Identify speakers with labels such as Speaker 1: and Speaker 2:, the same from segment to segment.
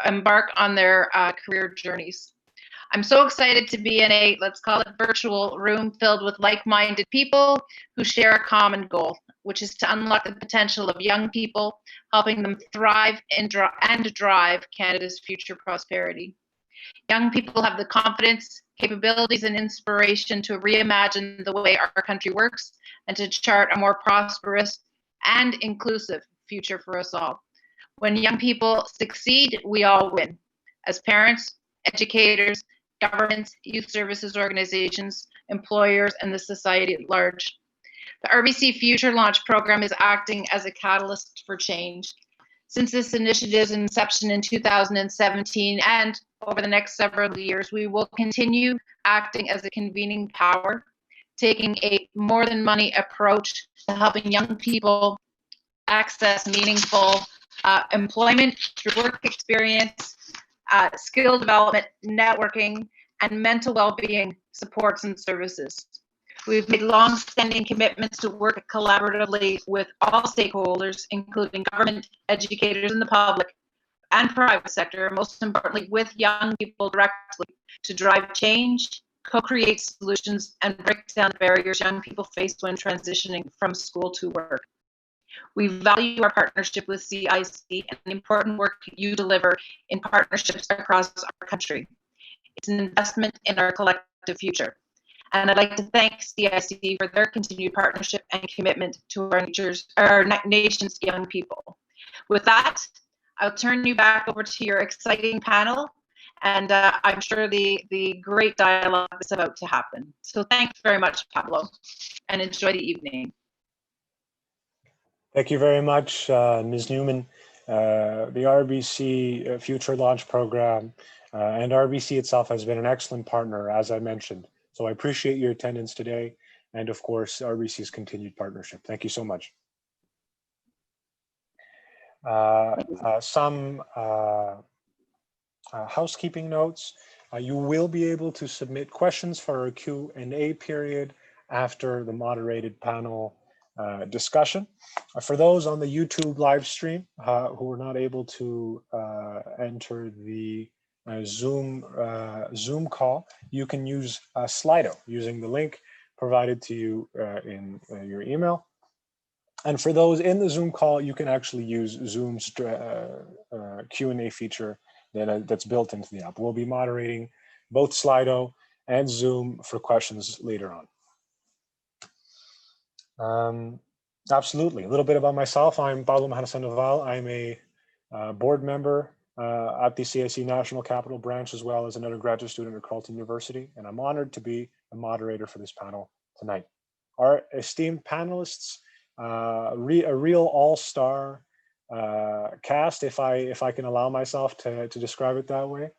Speaker 1: embark on their career journeys. I'm so excited to be in a, let's call it virtual room filled with like-minded people who share a common goal, which is to unlock the potential of young people, helping them thrive and drive Canada's future prosperity. Young people have the confidence, capabilities, and inspiration to reimagine the way our country works and to chart a more prosperous and inclusive future for us all. When young people succeed, we all win. As parents, educators, governments, youth services organizations, employers, and the society at large. The RBC Future Launch Program is acting as a catalyst for change. Since this initiative's inception in 2017 and over the next several years, we will continue acting as a convening power, taking a more than money approach to helping young people access meaningful employment through work experience, skill development, networking, and mental well-being supports and services. We've made long-standing commitments to work collaboratively with all stakeholders, including government, educators, and the public, and private sector, and most importantly, with young people directly to drive change, co-create solutions, and break down the barriers young people face when transitioning from school to work. We value our partnership with CIC and the important work you deliver in partnerships across our country. It's an investment in our collective future. And I'd like to thank CIC for their continued partnership and commitment to our nation's young people. With that, I'll turn you back over to your exciting panel, and I'm sure the great dialogue is about to happen. So thanks very much, Pablo, and enjoy the evening.
Speaker 2: Thank you very much, Ms. Newman. The RBC Future Launch Program and RBC itself has been an excellent partner, as I mentioned. So I appreciate your attendance today and, of course, RBC's continued partnership. Thank you so much. Some housekeeping notes. You will be able to submit questions for our Q&A period after the moderated panel discussion. For those on the YouTube live stream who are not able to enter the Zoom call, you can use Slido using the link provided to you in your email. And for those in the Zoom call, you can actually use Zoom's Q&A feature that's built into the app. We'll be moderating both Slido and Zoom for questions later on. Absolutely. A little bit about myself. I'm Bala-Miller. I'm a board member at the CIC National Capital Branch, as well as an undergraduate student at Carleton University, and I'm honored to be a moderator for this panel tonight. Our esteemed panelists, a real all-star cast, if I can allow myself to describe it that way,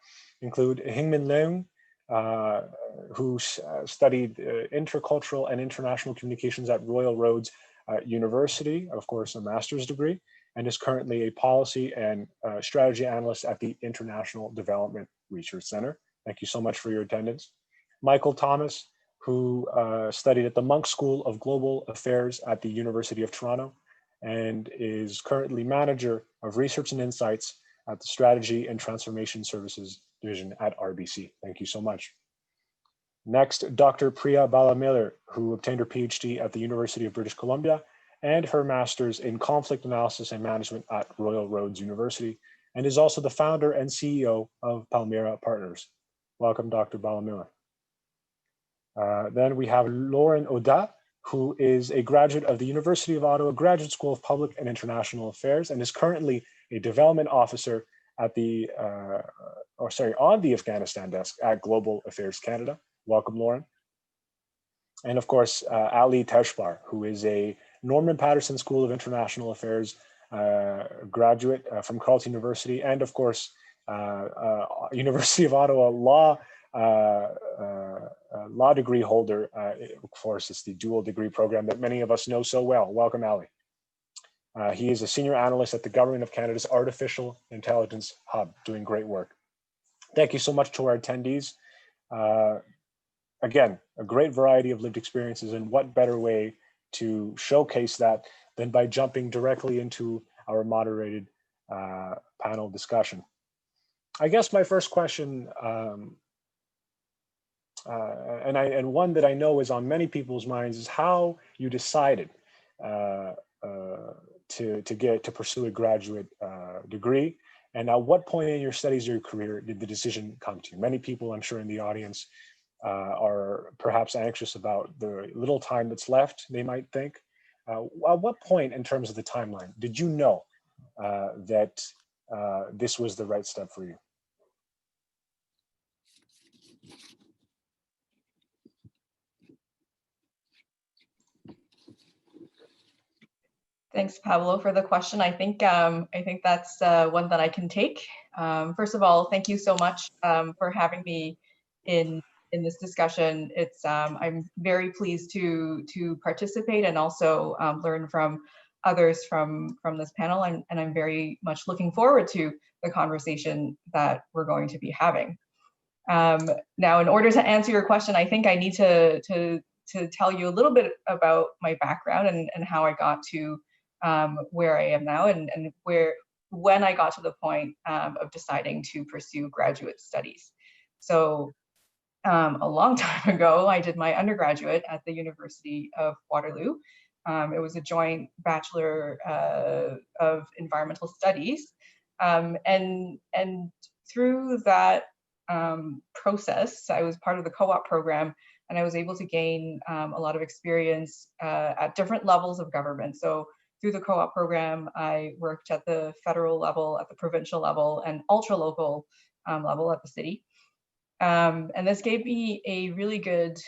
Speaker 2: include Hingman Leung, who studied intercultural and international communications at Royal Roads University, of course, a master's degree, and is currently a policy and strategy analyst at the International Development Research Center. Thank you so much for your attendance. Michael Thomas, who studied at the Monk School of Global Affairs at the University of Toronto and is currently manager of research and insights at the Strategy and Transformation Services Division at RBC. Thank you so much. Next, Dr. Priya Bala-Miller, who obtained her PhD at the University of British Columbia and her master's in conflict analysis and management at Royal Roads University, and is also the founder and CEO of Palmyra Partners. Welcome, Dr. Bala-Miller. Then we have Lauren Oda, who is a graduate of the University of Ottawa Graduate School of Public and International Affairs and is currently a development officer at the, on the Afghanistan desk at Global Affairs Canada. Welcome, Lauren. And of course, Ali Teshbar, who is a Norman Paterson School of International Affairs graduate from Carleton University, and of course, University of Ottawa law degree holder. Of course, it's the dual degree program that many of us know so well. Welcome, Ali. He is a senior analyst at the Government of Canada's Artificial Intelligence Hub, doing great work. Thank you so much to our attendees. Again, a great variety of lived experiences, and what better way to showcase that than by jumping directly into our moderated panel discussion. I guess my first question, and one that I know is on many people's minds, is how you decided to pursue a graduate degree, and at what point in your studies or your career did the decision come to you? Many people, I'm sure, in the audience are perhaps anxious about the little time that's left, they might think. At what point in terms of the timeline did you know that this was the right step for you?
Speaker 3: Thanks, Pablo, for the question. I think that's one that I can take. First of all, thank you so much for having me in this discussion. It's I'm very pleased to participate and also learn from others from this panel, and I'm very much looking forward to the conversation that we're going to be having. Now, in order to answer your question, I think I need to tell you a little bit about my background and how I got to where I am now, and when I got to the point of deciding to pursue graduate studies. So a long time ago, I did my undergraduate at the University of Waterloo. It was a joint Bachelor of Environmental Studies, and through that process, I was part of the co-op program, and I was able to gain a lot of experience at different levels of government. So through the co-op program, I worked at the federal level, at the provincial level, and ultra-local level at the city. And this gave me a really good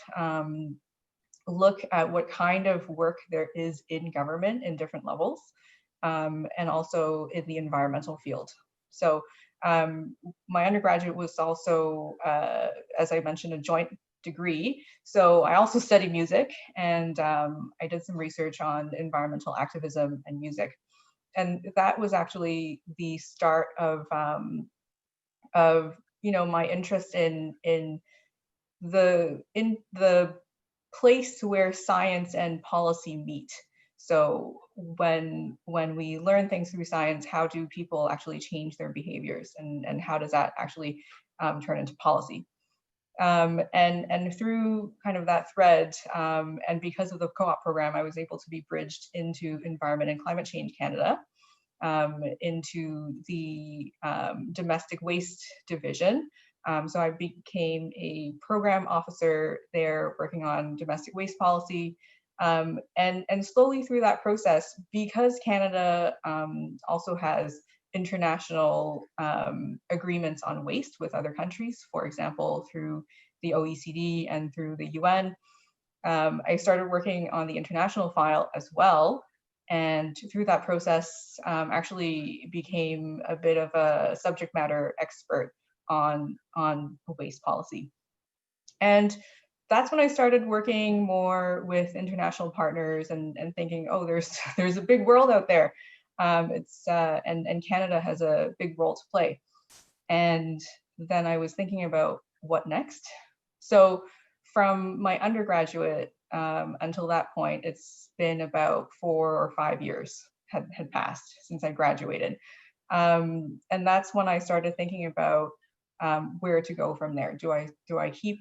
Speaker 3: look at what kind of work there is in government in different levels, and also in the environmental field. So my undergraduate was also, as I mentioned, a joint degree. So I also studied music, and I did some research on environmental activism and music. And that was actually the start of my interest in the place where science and policy meet. So when we learn things through science, how do people actually change their behaviors, and how does that actually turn into policy? And through kind of that thread, and because of the co-op program, I was able to be bridged into Environment and Climate Change Canada, into the domestic waste division. So I became a program officer there, working on domestic waste policy. And slowly through that process, because Canada also has international agreements on waste with other countries, for example, through the OECD and through the UN, I started working on the international file as well. And through that process, actually became a bit of a subject matter expert on waste policy. And that's when I started working more with international partners and thinking, oh, there's a big world out there. And Canada has a big role to play. And then I was thinking about what next. So from my undergraduate until that point, it's been about 4 or 5 years had passed since I graduated. And that's when I started thinking about where to go from there. Do I keep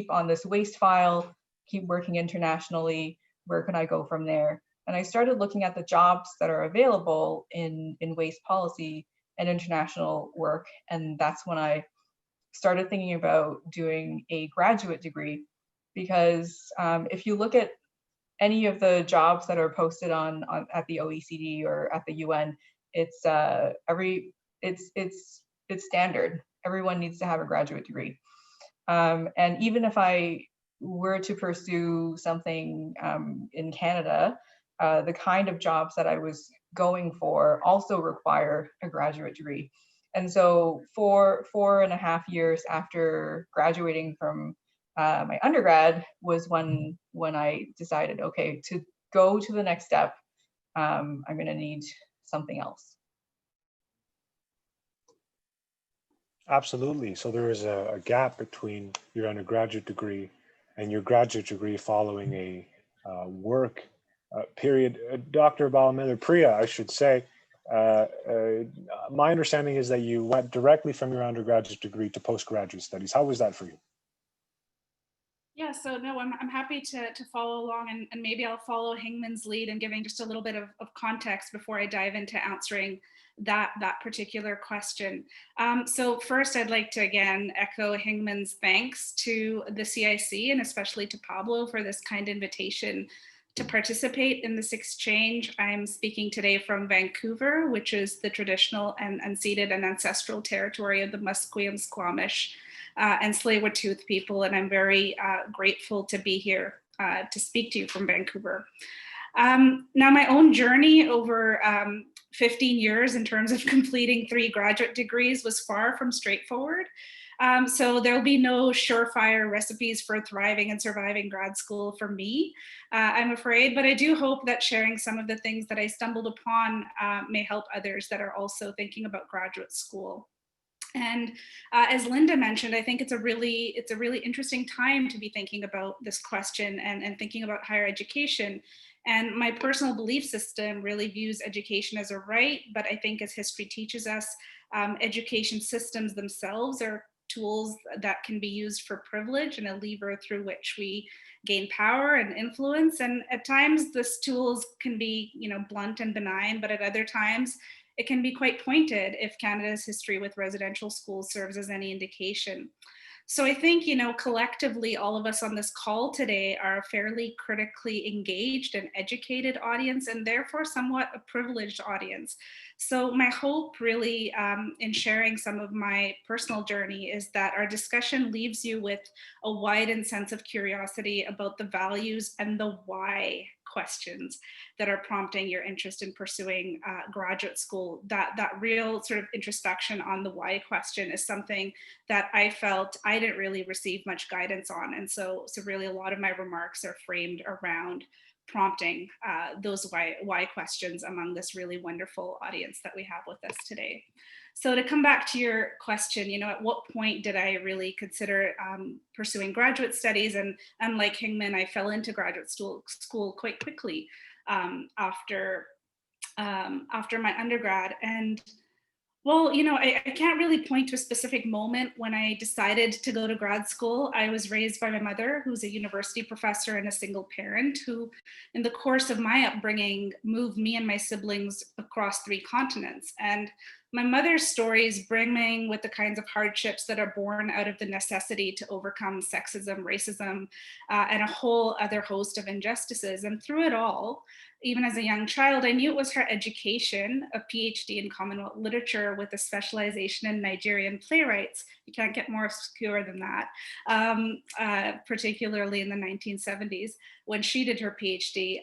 Speaker 3: on this waste file, keep working internationally? Where can I go from there? And I started looking at the jobs that are available in waste policy and international work. And that's when I started thinking about doing a graduate degree, because if you look at any of the jobs that are posted on at the OECD or at the UN, it's standard. Everyone needs to have a graduate degree. And even if I were to pursue something in Canada, the kind of jobs that I was going for also require a graduate degree. And so for 4.5 years after graduating from my undergrad was when I decided, okay, to go to the next step, I'm going to need something else.
Speaker 2: Absolutely. So there is a gap between your undergraduate degree and your graduate degree following a work period. Dr. Bala-Miller, Priya, I should say, My understanding is that you went directly from your undergraduate degree to postgraduate studies. How was that for you?
Speaker 4: Yeah, so no, I'm happy to follow along, and maybe I'll follow Hingman's lead in giving just a little bit of context before I dive into answering that particular question. So first, I'd like to again echo Hingman's thanks to the CIC and especially to Pablo for this kind invitation to participate in this exchange. I'm speaking today from Vancouver, which is the traditional and unceded and ancestral territory of the Musqueam, Squamish, and Tsleil-Waututh people, and I'm very grateful to be here to speak to you from Vancouver. Now, my own journey over 15 years in terms of completing 3 graduate degrees was far from straightforward. So there'll be no surefire recipes for thriving and surviving grad school for me, I'm afraid, but I do hope that sharing some of the things that I stumbled upon may help others that are also thinking about graduate school. And as Linda mentioned, I think it's a really interesting time to be thinking about this question and thinking about higher education. And my personal belief system really views education as a right, but I think as history teaches us, education systems themselves are tools that can be used for privilege and a lever through which we gain power and influence. And at times, these tools can be, blunt and benign, but at other times, it can be quite pointed if Canada's history with residential schools serves as any indication. So I think, collectively, all of us on this call today are a fairly critically engaged and educated audience, and therefore somewhat a privileged audience. So my hope really in sharing some of my personal journey is that our discussion leaves you with a widened sense of curiosity about the values and the why questions that are prompting your interest in pursuing graduate school. That real sort of introspection on the why question is something that I felt I didn't really receive much guidance on. And so really a lot of my remarks are framed around prompting those why questions among this really wonderful audience that we have with us today. So to come back to your question, at what point did I really consider pursuing graduate studies? And unlike Hingman, I fell into graduate school quite quickly after my undergrad. And well, I can't really point to a specific moment when I decided to go to grad school. I was raised by my mother, who's a university professor and a single parent, who in the course of my upbringing moved me and my siblings across 3 continents. And my mother's stories brimming with the kinds of hardships that are born out of the necessity to overcome sexism, racism, and a whole other host of injustices. And through it all, even as a young child, I knew it was her education, a PhD in Commonwealth literature with a specialization in Nigerian playwrights. You can't get more obscure than that, particularly in the 1970s when she did her PhD.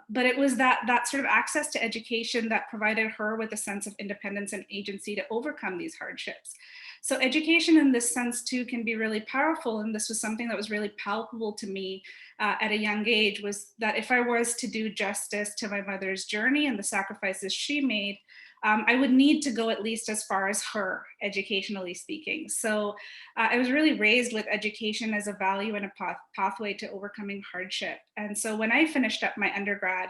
Speaker 4: But it was that sort of access to education that provided her with a sense of independence and agency to overcome these hardships. So education in this sense too can be really powerful. And this was something that was really palpable to me at a young age, was that if I was to do justice to my mother's journey and the sacrifices she made, I would need to go at least as far as her, educationally speaking. So I was really raised with education as a value and a pathway to overcoming hardship. And so when I finished up my undergrad,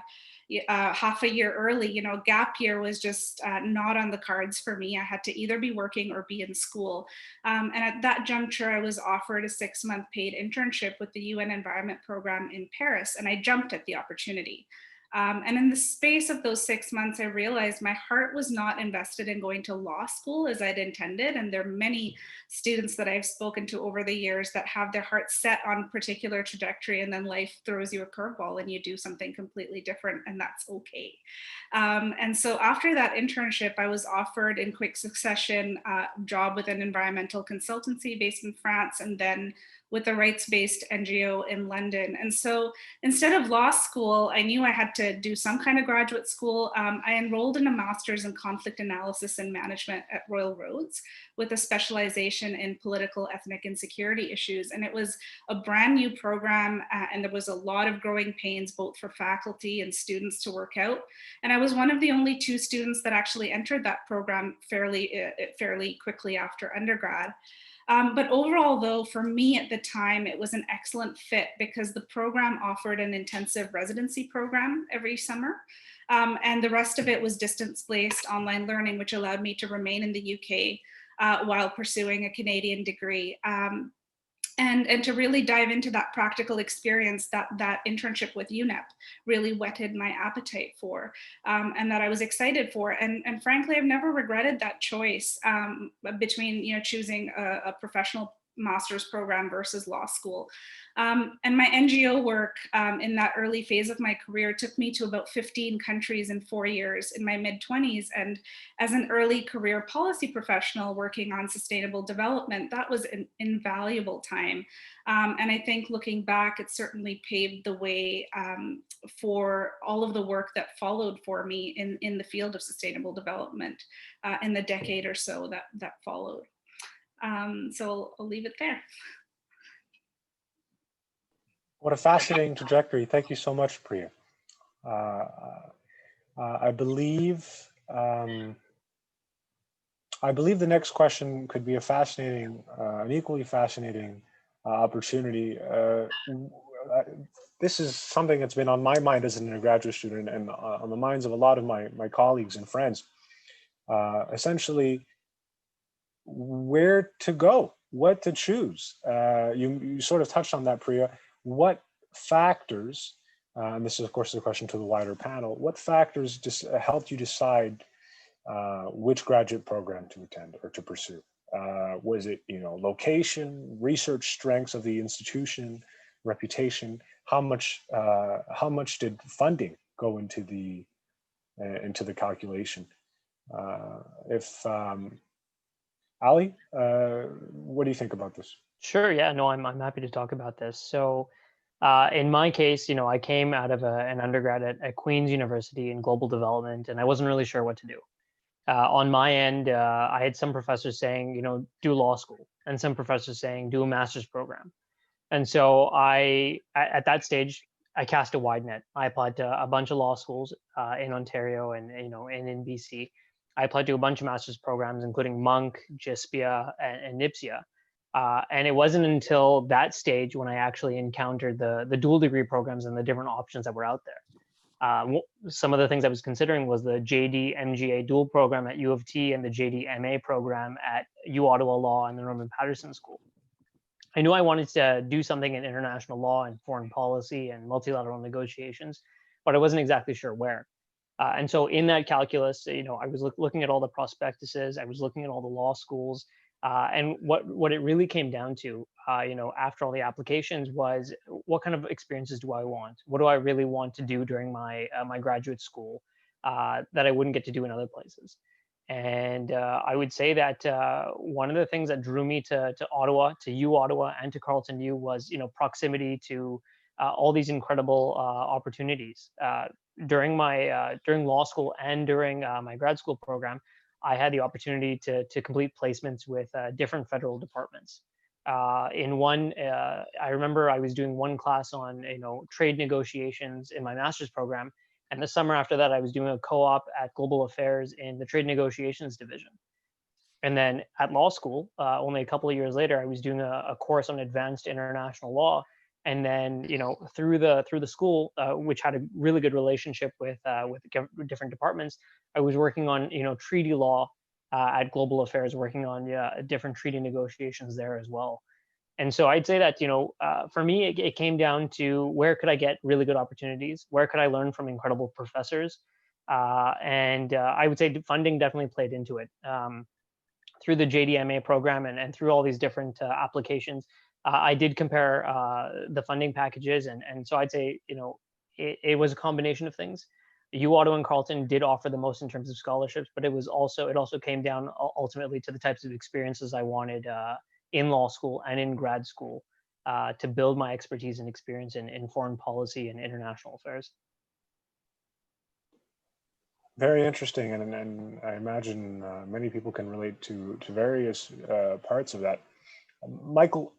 Speaker 4: half a year early, gap year was just not on the cards for me. I had to either be working or be in school. And at that juncture, I was offered a 6-month paid internship with the UN Environment Program in Paris, and I jumped at the opportunity. And in the space of those 6 months, I realized my heart was not invested in going to law school as I'd intended. And there are many students that I've spoken to over the years that have their hearts set on a particular trajectory, and then life throws you a curveball and you do something completely different, and that's okay. And so after that internship, I was offered in quick succession a job with an environmental consultancy based in France, and then with a rights-based NGO in London. And so instead of law school, I knew I had to do some kind of graduate school. I enrolled in a master's in conflict analysis and management at Royal Roads with a specialization in political, ethnic, and security issues. And it was a brand new program, and there was a lot of growing pains, both for faculty and students to work out. And I was one of the only 2 students that actually entered that program fairly quickly after undergrad. But overall, though, for me at the time, it was an excellent fit because the program offered an intensive residency program every summer. And the rest of it was distance-based online learning, which allowed me to remain in the UK while pursuing a Canadian degree. And to really dive into that practical experience that internship with UNEP really whetted my appetite for, and that I was excited for. And frankly, I've never regretted that choice between choosing a professional master's program versus law school. And my NGO work in that early phase of my career took me to about 15 countries in 4 years in my mid-20s. And as an early career policy professional working on sustainable development, that was an invaluable time. And I think looking back, it certainly paved the way for all of the work that followed for me in the field of sustainable development in the decade or so that followed. So I'll leave it there.
Speaker 2: What a fascinating trajectory. Thank you so much, Priya. I believe the next question could be a fascinating, an equally fascinating opportunity. This is something that's been on my mind as an undergraduate student and on the minds of a lot of my colleagues and friends. Essentially, where to go, what to choose. You sort of touched on that, Priya. What factors, and this is of course a question to the wider panel, what factors just helped you decide which graduate program to attend or to pursue? Was it, location, research strengths of the institution, reputation? How much did funding go into the calculation? Ali, what do you think about this?
Speaker 5: Sure. Yeah. No, I'm happy to talk about this. So, in my case, I came out of an undergrad at Queen's University in global development, and I wasn't really sure what to do. On my end, I had some professors saying, do law school, and some professors saying, do a master's program. And so at that stage, I cast a wide net. I applied to a bunch of law schools in Ontario and in BC. I applied to a bunch of master's programs, including Monk, GISPIA, and NIPSIA. And it wasn't until that stage when I actually encountered the dual degree programs and the different options that were out there. Some of the things I was considering was the JD MGA dual program at U of T and the JD MA program at U-Ottawa Law and the Norman Paterson School. I knew I wanted to do something in international law and foreign policy and multilateral negotiations, but I wasn't exactly sure where. And so in that calculus, I was looking at all the prospectuses, I was looking at all the law schools, and what it really came down to, after all the applications was, what kind of experiences do I want? What do I really want to do during my my graduate school that I wouldn't get to do in other places? And I would say that one of the things that drew me to Ottawa, to U-Ottawa, and to Carleton U was, proximity to all these incredible opportunities. During law school and during my grad school program, I had the opportunity to complete placements with different federal departments. In one, I remember I was doing one class on trade negotiations in my master's program, and the summer after that, I was doing a co-op at Global Affairs in the Trade Negotiations Division. And then at law school, only a couple of years later, I was doing a course on advanced international law. And then, through the school, which had a really good relationship with different departments, I was working on treaty law at Global Affairs, working on different treaty negotiations there as well. And so I'd say that for me, it came down to where could I get really good opportunities, where could I learn from incredible professors, and I would say funding definitely played into it. Through the JDMA program and through all these different applications. I did compare the funding packages, and so I'd say it was a combination of things. U-Ottawa and Carleton did offer the most in terms of scholarships, but it also came down ultimately to the types of experiences I wanted in law school and in grad school to build my expertise and experience in foreign policy and international affairs.
Speaker 2: Very interesting, and I imagine many people can relate to various parts of that. Michael,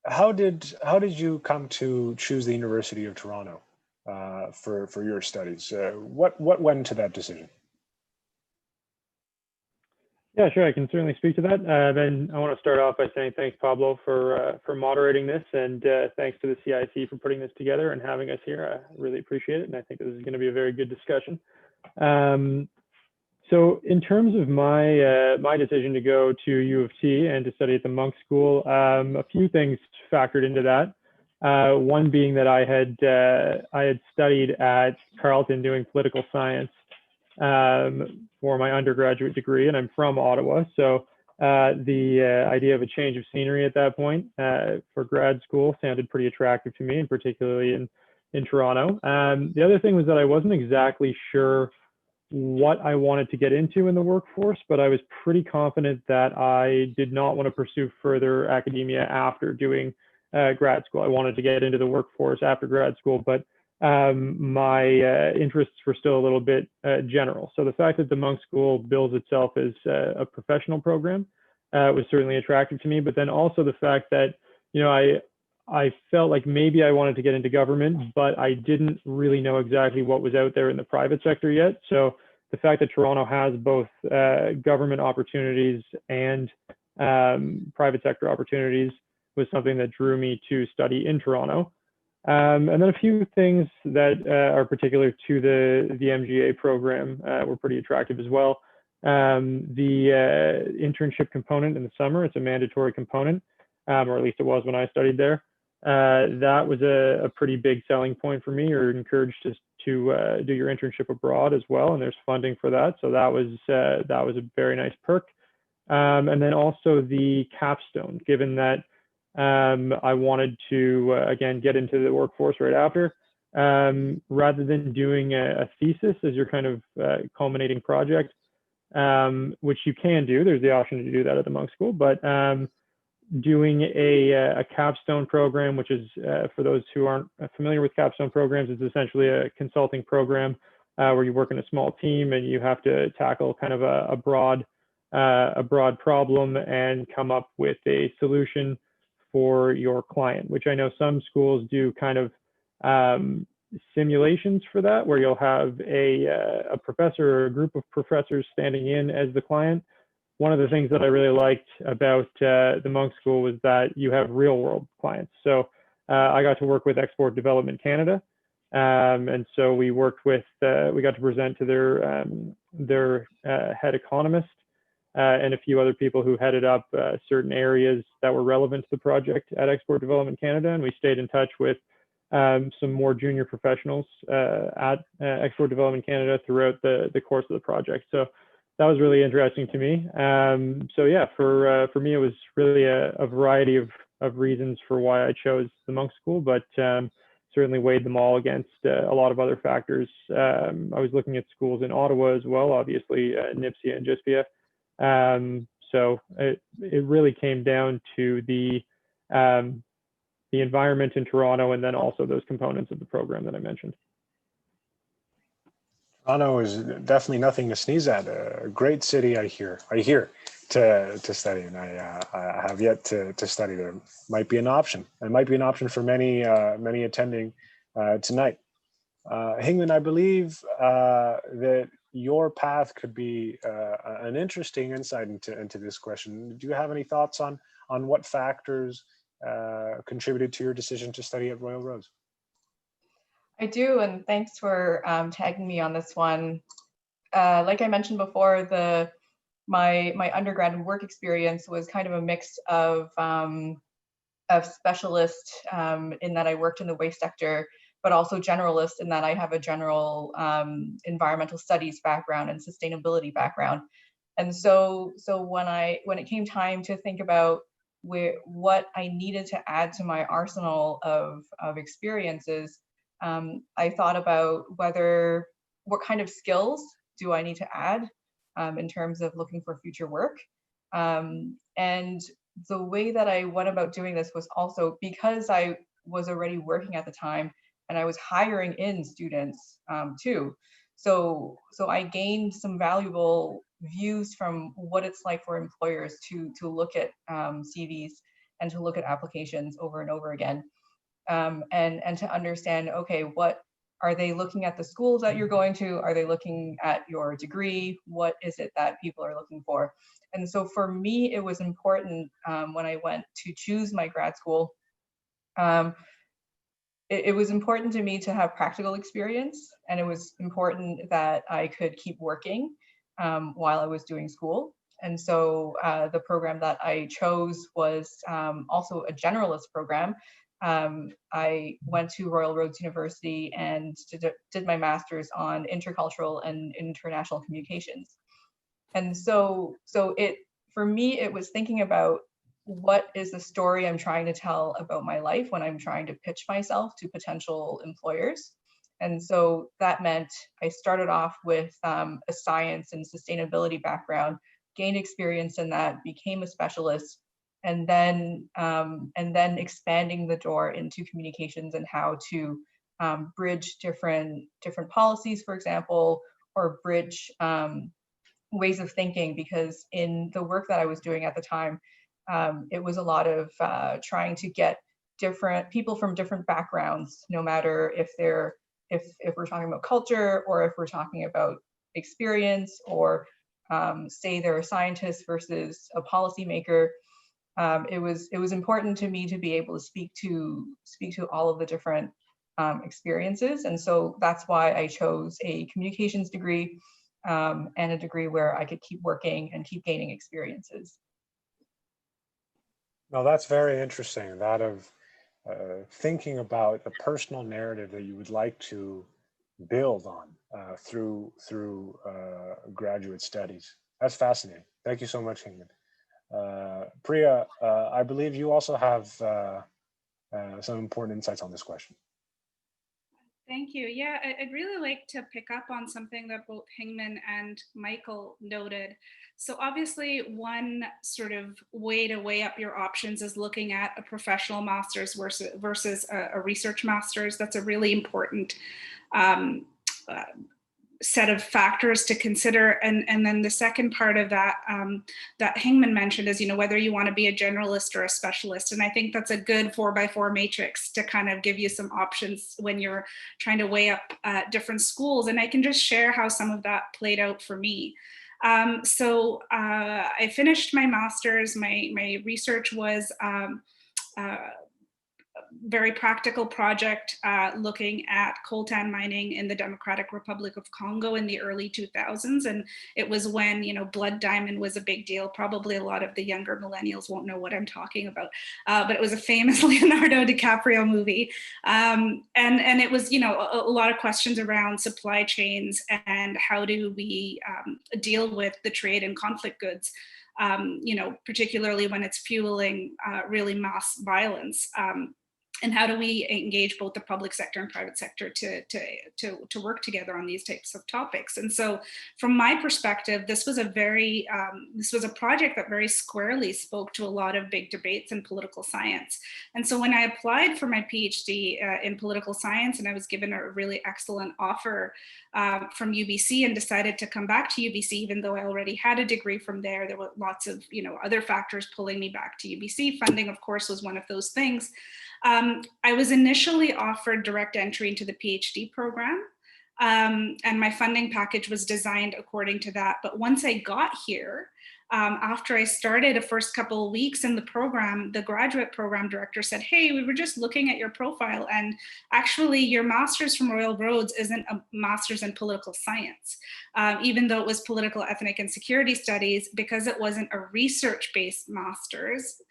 Speaker 2: how did you come to choose the University of Toronto for your studies? What went into that decision?
Speaker 6: Yeah, sure. I can certainly speak to that. Then I want to start off by saying thanks, Pablo, for moderating this, and thanks to the CIC for putting this together and having us here. I really appreciate it, and I think this is going to be a very good discussion. So in terms of my my decision to go to U of T and to study at the Monk School, a few things factored into that. One being that I had studied at Carleton doing political science for my undergraduate degree, and I'm from Ottawa. So the idea of a change of scenery at that point for grad school sounded pretty attractive to me, and particularly in Toronto. The other thing was that I wasn't exactly sure what I wanted to get into in the workforce, but I was pretty confident that I did not want to pursue further academia after doing grad school. I wanted to get into the workforce after grad school, but my interests were still a little bit general. So the fact that the Monk School bills itself as a professional program was certainly attractive to me, but then also the fact that, you know, I felt like maybe I wanted to get into government, but I didn't really know exactly what was out there in the private sector yet. So the fact that Toronto has both government opportunities and private sector opportunities was something that drew me to study in Toronto. And then a few things that are particular to the MGA program were pretty attractive as well. The internship component in the summer, it's a mandatory component, or at least it was when I studied there. That was a pretty big selling point for me. You're encouraged to do your internship abroad as well, and there's funding for that. So that was a very nice perk. And then also the capstone, given that I wanted to again get into the workforce right after, rather than doing a thesis as your kind of culminating project, which you can do. There's the option to do that at the Monk School, but doing a capstone program, which is for those who aren't familiar with capstone programs, it's essentially a consulting program where you work in a small team and you have to tackle kind of a broad problem and come up with a solution for your client, which I know some schools do kind of simulations for that, where you'll have a professor or a group of professors standing in as the client. One of the things that I really liked about the Monk School was that you have real world clients. So I got to work with Export Development Canada. And so we worked with, we got to present to their head economist and a few other people who headed up certain areas that were relevant to the project at Export Development Canada. And we stayed in touch with some more junior professionals at Export Development Canada throughout the course of the project. So that was really interesting to me. So yeah, for me, it was really a variety of reasons for why I chose the Monk School, but certainly weighed them all against a lot of other factors. I was looking at schools in Ottawa as well, obviously Nipsia and Jispia. So it really came down to the environment in Toronto, and then also those components of the program that I mentioned.
Speaker 2: Toronto is definitely nothing to sneeze at. A great city, I hear to study, and I have yet to study there. Might be an option. It might be an option for many attending tonight. Hingman, I believe that your path could be an interesting insight into this question. Do you have any thoughts on what factors contributed to your decision to study at Royal Roads?
Speaker 3: I do, and thanks for tagging me on this one. Like I mentioned before, my undergrad and work experience was kind of a mix of specialist in that I worked in the waste sector, but also generalist in that I have a general environmental studies background and sustainability background. And so when it came time to think about what I needed to add to my arsenal of experiences, I thought about what kind of skills do I need to add in terms of looking for future work. And the way that I went about doing this was also because I was already working at the time and I was hiring in students too. So I gained some valuable views from what it's like for employers to look at CVs and to look at applications over and over again. And to understand, okay, what Are they looking at the schools that you're going to? Are they looking at your degree? What is it that people are looking for? And so for me, it was important when I went to choose my grad school. It was important to me to have practical experience, and it was important that I could keep working while I was doing school. And so the program that I chose was also a generalist program. I went to Royal Roads University and did my master's on intercultural and international communications. And so for me, it was thinking about what is the story I'm trying to tell about my life when I'm trying to pitch myself to potential employers. And so that meant I started off with a science and sustainability background, gained experience in that, became a specialist, and then expanding the door into communications and how to bridge different policies, for example, or bridge ways of thinking, because in the work that I was doing at the time, it was a lot of trying to get different people from different backgrounds, no matter if we're talking about culture or if we're talking about experience, or say they're a scientist versus a policymaker. It was important to me to be able to speak to all of the different experiences, and so that's why I chose a communications degree and a degree where I could keep working and keep gaining experiences.
Speaker 2: No, that's very interesting. That of thinking about the personal narrative that you would like to build on through graduate studies. That's fascinating. Thank you so much, Hingman. Priya, I believe you also have some important insights on this question.
Speaker 4: Thank you. Yeah, I'd really like to pick up on something that both Hingman and Michael noted. So obviously, one sort of way to weigh up your options is looking at a professional master's versus a research master's. That's a really important set of factors to consider. And then the second part of that that Hingman mentioned is, whether you want to be a generalist or a specialist. And I think that's a good 4x4 matrix to kind of give you some options when you're trying to weigh up different schools. And I can just share how some of that played out for me. So I finished my master's. My research was very practical project looking at coltan mining in the Democratic Republic of Congo in the early 2000s. And it was when, blood diamond was a big deal. Probably a lot of the younger millennials won't know what I'm talking about, but it was a famous Leonardo DiCaprio movie. And it was, a lot of questions around supply chains and how do we deal with the trade in conflict goods, particularly when it's fueling really mass violence. And how do we engage both the public sector and private sector to work together on these types of topics? And so, from my perspective, this was a project that very squarely spoke to a lot of big debates in political science. And so, when I applied for my PhD in political science, and I was given a really excellent offer from UBC, and decided to come back to UBC, even though I already had a degree from there, there were lots of other factors pulling me back to UBC. Funding, of course, was one of those things. I was initially offered direct entry into the PhD program, and my funding package was designed according to that. But once I got here, after I started the first couple of weeks in the program, the graduate program director said, "Hey, we were just looking at your profile, and actually your master's from Royal Roads isn't a master's in political science, even though it was political, ethnic, and security studies, because it wasn't a research-based master's.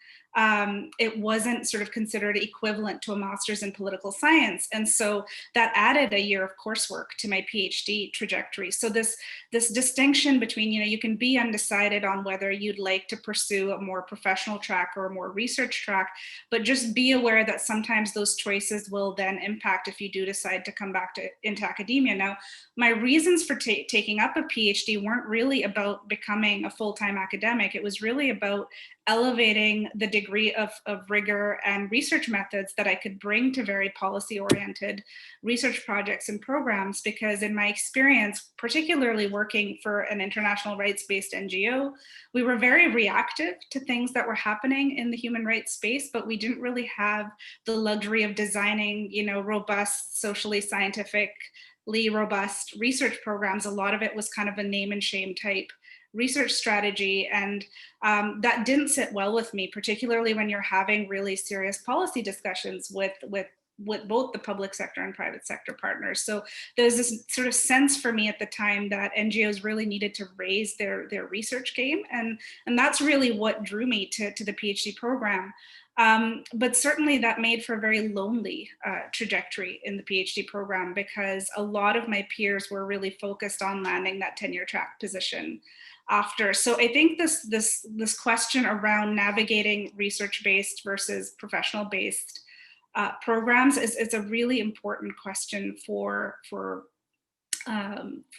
Speaker 4: It wasn't sort of considered equivalent to a master's in political science." And so that added a year of coursework to my PhD trajectory. So this distinction between, you can be undecided on whether you'd like to pursue a more professional track or a more research track, but just be aware that sometimes those choices will then impact if you do decide to come back into academia. Now, my reasons for taking up a PhD weren't really about becoming a full-time academic. It was really about elevating the degree of rigor and research methods that I could bring to very policy-oriented research projects and programs, because in my experience, particularly working for an international rights-based NGO, we were very reactive to things that were happening in the human rights space, but we didn't really have the luxury of designing, robust, socially scientifically robust research programs. A lot of it was kind of a name and shame type research strategy, and that didn't sit well with me, particularly when you're having really serious policy discussions with both the public sector and private sector partners. So there's this sort of sense for me at the time that NGOs really needed to raise their research game, and that's really what drew me to the PhD program. But certainly that made for a very lonely trajectory in the PhD program, because a lot of my peers were really focused on landing that tenure track position after. So I think this question around navigating research-based versus professional-based programs is a really important question for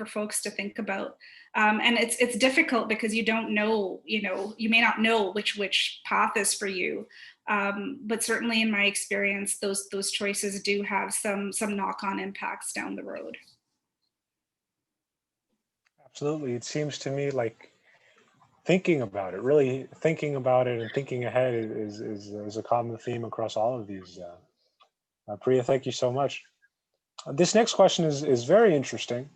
Speaker 4: folks to think about. And it's difficult because you don't know, you may not know which path is for you. But certainly in my experience, those choices do have some knock-on impacts down the road.
Speaker 2: Absolutely. It seems to me like really thinking about it and thinking ahead is a common theme across all of these. Priya, thank you so much. This next question is very interesting.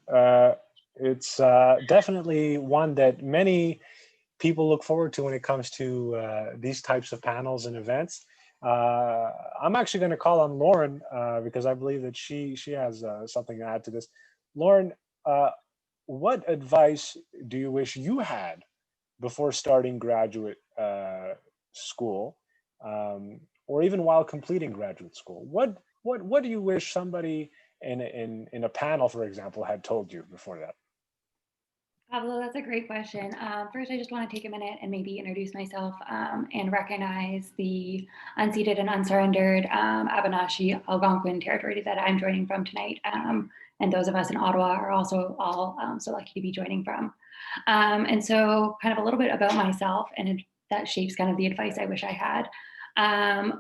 Speaker 2: It's definitely one that many people look forward to when it comes to these types of panels and events. I'm actually going to call on Lauren because I believe that she has something to add to this. Lauren, what advice do you wish you had before starting graduate school, or even while completing graduate school? What do you wish somebody in a panel, for example, had told you before that?
Speaker 7: Pablo, that's a great question. First, I just want to take a minute and maybe introduce myself and recognize the unceded and unsurrendered Abenaki Algonquin territory that I'm joining from tonight. And those of us in Ottawa are also all so lucky to be joining from. And so kind of a little bit about myself, and that shapes kind of the advice I wish I had,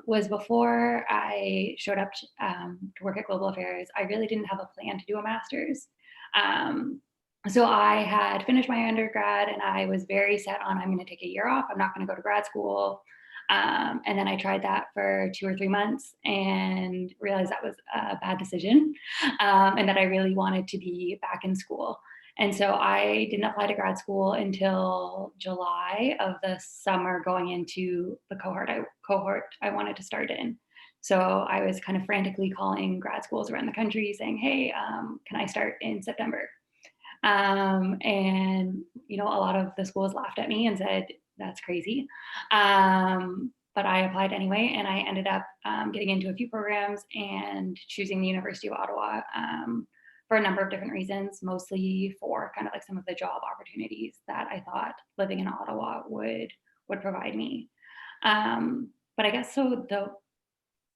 Speaker 7: was before I showed up to work at Global Affairs, I really didn't have a plan to do a master's. So I had finished my undergrad and I was very set on, I'm going to take a year off. I'm not going to go to grad school. And then I tried that for 2 or 3 months and realized that was a bad decision, and that I really wanted to be back in school. And so I didn't apply to grad school until July of the summer, going into the cohort I wanted to start in. So I was kind of frantically calling grad schools around the country saying, hey, can I start in September? And, a lot of the schools laughed at me and said, that's crazy. But I applied anyway, and I ended up getting into a few programs and choosing the University of Ottawa for a number of different reasons, mostly for kind of like some of the job opportunities that I thought living in Ottawa would provide me. But I guess so the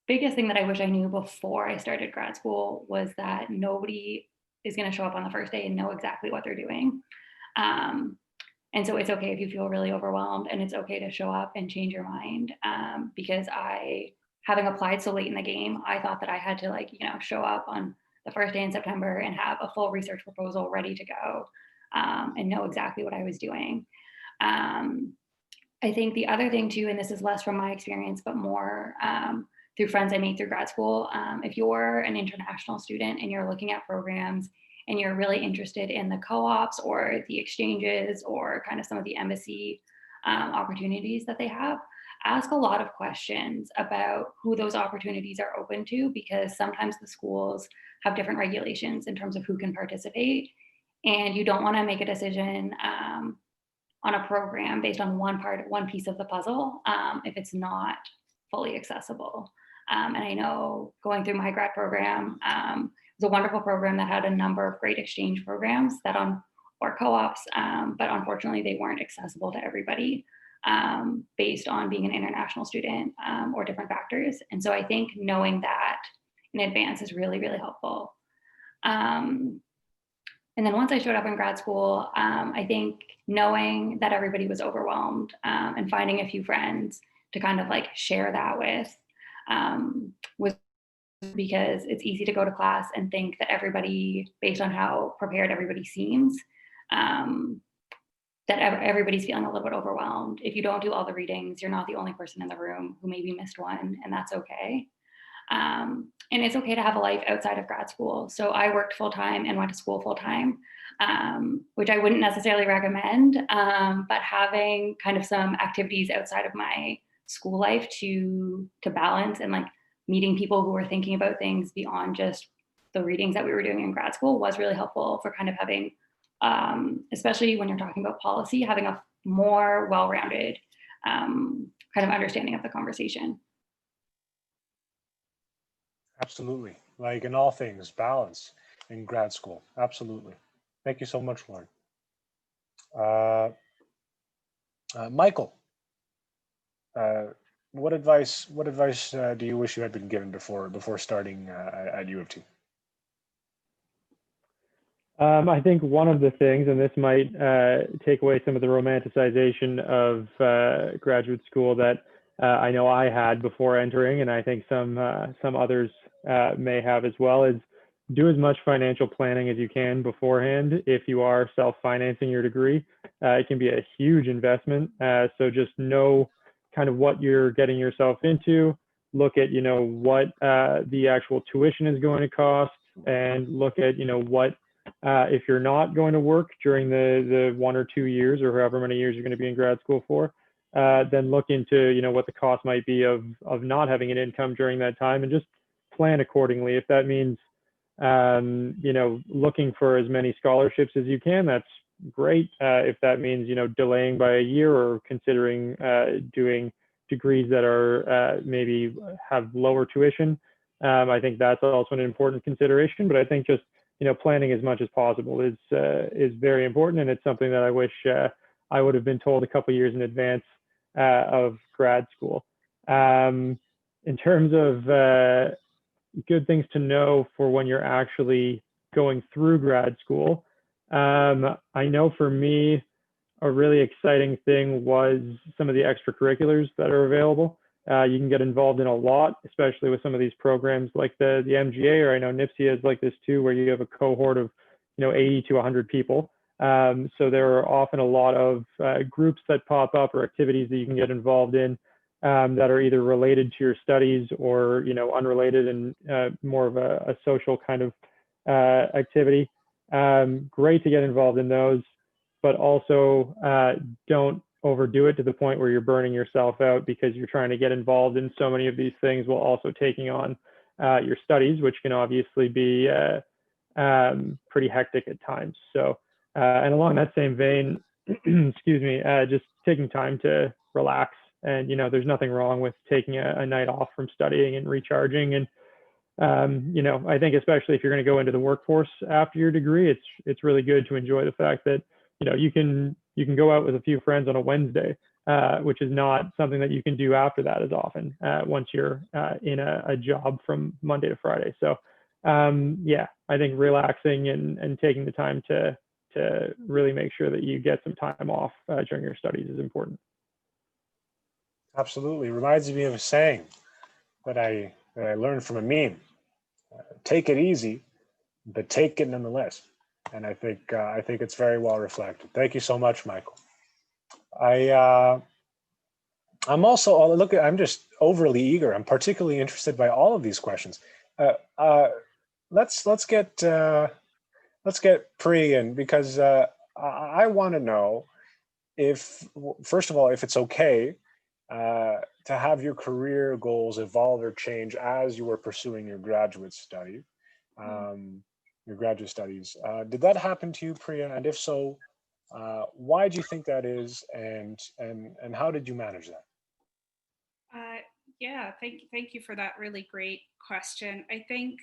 Speaker 7: biggest thing that I wish I knew before I started grad school was that nobody is going to show up on the first day and know exactly what they're doing. And so it's okay if you feel really overwhelmed, and it's okay to show up and change your mind. Because having applied so late in the game, I thought that I had to show up on the first day in September and have a full research proposal ready to go, and know exactly what I was doing. I think the other thing too, and this is less from my experience, but more through friends I made through grad school, if you're an international student and you're looking at programs and you're really interested in the co-ops or the exchanges or kind of some of the embassy opportunities that they have, ask a lot of questions about who those opportunities are open to, because sometimes the schools have different regulations in terms of who can participate. And you don't want to make a decision on a program based on one piece of the puzzle if it's not fully accessible. And I know going through my grad program, it was a wonderful program that had a number of great exchange programs or co-ops, but unfortunately they weren't accessible to everybody based on being an international student or different factors. And so I think knowing that in advance is really, really helpful. And then once I showed up in grad school, I think knowing that everybody was overwhelmed and finding a few friends kind of like share that with was because it's easy to go to class and think that everybody, based on how prepared everybody seems, that everybody's feeling a little bit overwhelmed. If you don't do all the readings, you're not the only person in the room who maybe missed one, and that's okay. And it's okay to have a life outside of grad school. So I worked full-time and went to school full-time, which I wouldn't necessarily recommend, but having kind of some activities outside of my school life to balance, and like meeting people who were thinking about things beyond just the readings that we were doing in grad school was really helpful for kind of having, especially when you're talking about policy, having a more well-rounded kind of understanding of the conversation.
Speaker 2: Absolutely. Like in all things, balance in grad school. Absolutely. Thank you so much, Lauren. Michael, what advice do you wish you had been given before starting at U of T?
Speaker 6: I think one of the things, and this might take away some of the romanticization of graduate school that I know I had before entering, and I think some others may have as well, is do as much financial planning as you can beforehand. If you are self-financing your degree, it can be a huge investment. So just know kind of what you're getting yourself into. Look at, what the actual tuition is going to cost, and look at, what if you're not going to work during the 1 or 2 years or however many years you're going to be in grad school for, then look into, what the cost might be of not having an income during that time, and just plan accordingly. If that means, looking for as many scholarships as you can, that's great. If that means, delaying by a year or considering doing degrees that are maybe have lower tuition, I think that's also an important consideration. But I think just, planning as much as possible is very important, and it's something that I wish I would have been told a couple years in advance of grad school. In terms of good things to know for when you're actually going through grad school, I know for me, a really exciting thing was some of the extracurriculars that are available. You can get involved in a lot, especially with some of these programs like the MGA, or I know NIPSI is like this too, where you have a cohort of 80 to 100 people. So there are often a lot of groups that pop up, or activities that you can get involved in that are either related to your studies or unrelated, and more of a social kind of activity. Great to get involved in those, but also don't overdo it to the point where you're burning yourself out because you're trying to get involved in so many of these things while also taking on your studies, which can obviously be pretty hectic at times. So, and along that same vein, excuse me, just taking time to relax. And, there's nothing wrong with taking a night off from studying and recharging. And, I think especially if you're going to go into the workforce after your degree, it's really good to enjoy the fact that, you can go out with a few friends on a Wednesday, which is not something that you can do after that as often once you're in a job from Monday to Friday. So, yeah, I think relaxing and taking the time to really make sure that you get some time off during your studies is important.
Speaker 2: Absolutely. Reminds me of a saying that I learned from a meme. Take it easy, but take it nonetheless. And I think it's very well reflected. Thank you so much, Michael. I'm also I'm just overly eager. I'm particularly interested by all of these questions. Let's get Priya in, because I want to know if, first of all, if it's okay to have your career goals evolve or change as you were pursuing your graduate study, your graduate studies. Did that happen to you, Priya? And if so, why do you think that is, and how did you manage that?
Speaker 4: Yeah, thank you for that really great question. I think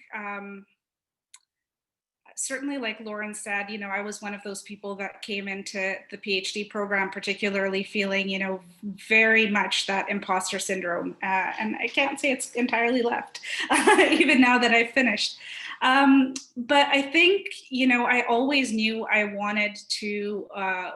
Speaker 4: certainly, like Lauren said, I was one of those people that came into the PhD program particularly feeling, very much that imposter syndrome. And I can't say it's entirely left, even now that I've finished. But I think, I always knew I wanted to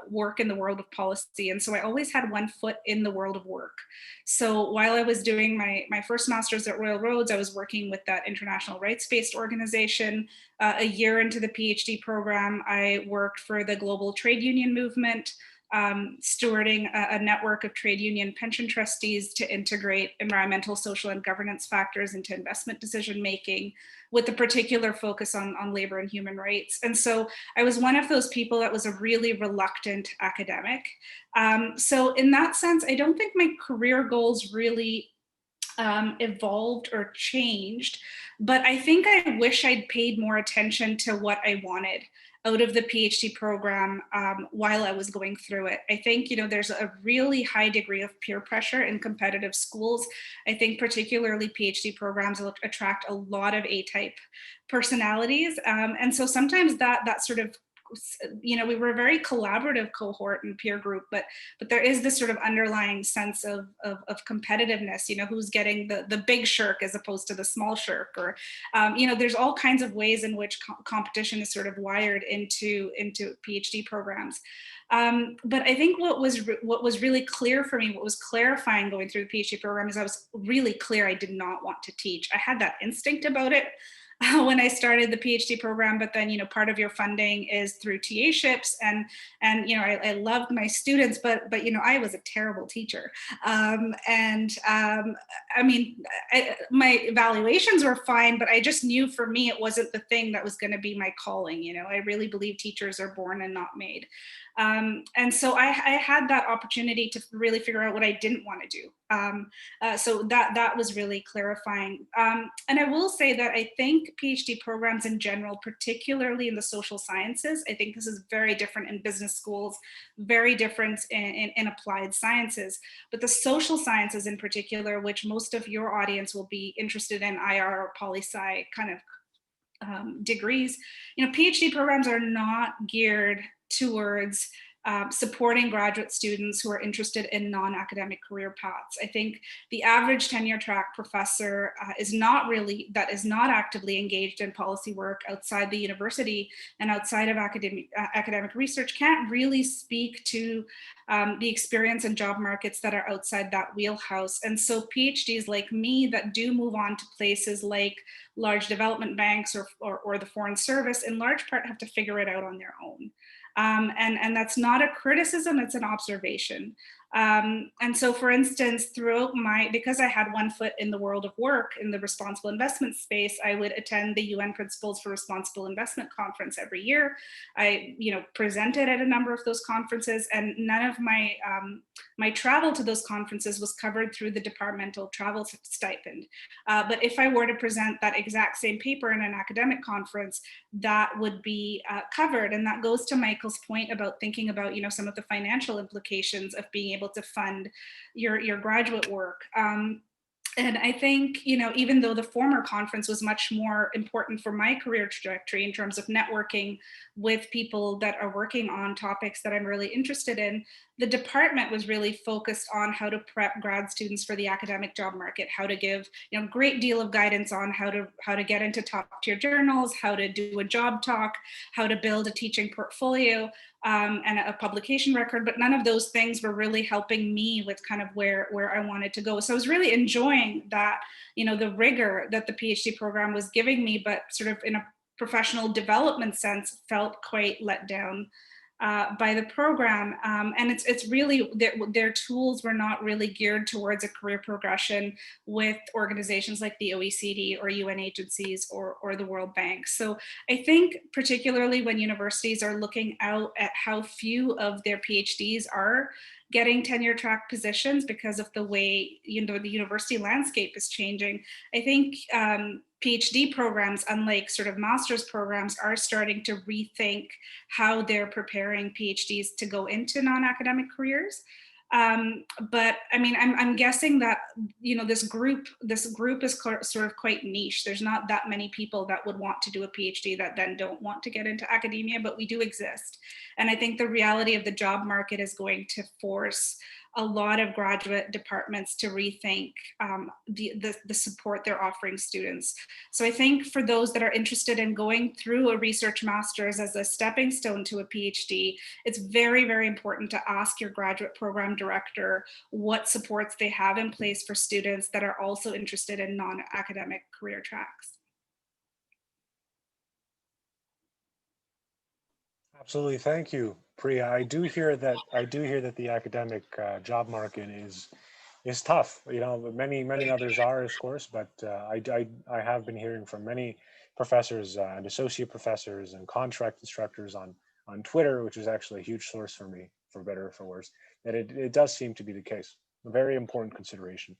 Speaker 4: work in the world of policy. And so I always had one foot in the world of work. So while I was doing my first master's at Royal Roads, I was working with that international rights-based organization. A year into the PhD program, I worked for the global trade union movement, stewarding a network of trade union pension trustees to integrate environmental, social, and governance factors into investment decision-making, with a particular focus on labor and human rights. And so I was one of those people that was a really reluctant academic. So in that sense, I don't think my career goals really evolved or changed, but I think I wish I'd paid more attention to what I wanted out of the PhD program while I was going through it. I think, there's a really high degree of peer pressure in competitive schools. I think particularly PhD programs attract a lot of A-type personalities. And so sometimes that sort of, we were a very collaborative cohort and peer group, but there is this sort of underlying sense of competitiveness, who's getting the big shirk as opposed to the small shirk, or, there's all kinds of ways in which competition is sort of wired into PhD programs. But I think what was really clear for me, what was clarifying going through the PhD program, is I was really clear I did not want to teach. I had that instinct about it when I started the PhD program, but then, part of your funding is through TA-ships, and I loved my students, but I was a terrible teacher. My evaluations were fine, but I just knew for me, it wasn't the thing that was going to be my calling. I really believe teachers are born and not made. And so I had that opportunity to really figure out what I didn't want to do. So that was really clarifying. And I will say that I think PhD programs in general, particularly in the social sciences, I think this is very different in business schools, very different in applied sciences, but the social sciences in particular, which most of your audience will be interested in, IR or poli-sci kind of degrees, PhD programs are not geared towards supporting graduate students who are interested in non-academic career paths. I think the average tenure track professor is not actively engaged in policy work outside the university and outside of academic research can't really speak to the experience and job markets that are outside that wheelhouse. And so PhDs like me that do move on to places like large development banks or the Foreign Service, in large part have to figure it out on their own. And that's not a criticism, it's an observation. And so, for instance, because I had one foot in the world of work in the responsible investment space, I would attend the UN Principles for Responsible Investment conference every year. I, presented at a number of those conferences, and none of my travel to those conferences was covered through the departmental travel stipend. But if I were to present that exact same paper in an academic conference, that would be covered. And that goes to Michael's point about thinking about, some of the financial implications of being able to fund your graduate work. And I think, even though the former conference was much more important for my career trajectory in terms of networking with people that are working on topics that I'm really interested in, the department was really focused on how to prep grad students for the academic job market, how to give, a great deal of guidance on how to get into top tier journals, how to do a job talk, how to build a teaching portfolio, and a publication record, but none of those things were really helping me with kind of where I wanted to go. So I was really enjoying that, the rigor that the PhD program was giving me, but sort of in a professional development sense, felt quite let down by the program. And it's really, their tools were not really geared towards a career progression with organizations like the OECD or UN agencies or the World Bank. So I think particularly when universities are looking out at how few of their PhDs are getting tenure track positions because of the way the university landscape is changing, I think PhD programs, unlike sort of master's programs, are starting to rethink how they're preparing PhDs to go into non-academic careers. But I mean, I'm guessing that, this group is sort of quite niche. There's not that many people that would want to do a PhD that then don't want to get into academia, but we do exist. And I think the reality of the job market is going to force a lot of graduate departments to rethink the support they're offering students. So I think for those that are interested in going through a research master's as a stepping stone to a PhD, it's very, very important to ask your graduate program director what supports they have in place for students that are also interested in non-academic career tracks.
Speaker 2: Absolutely, thank you, Priya. I do hear that the academic job market is tough. You know, many others are, of course, but I have been hearing from many professors and associate professors and contract instructors on Twitter, which is actually a huge source for me, for better or for worse, that it does seem to be the case. A very important consideration.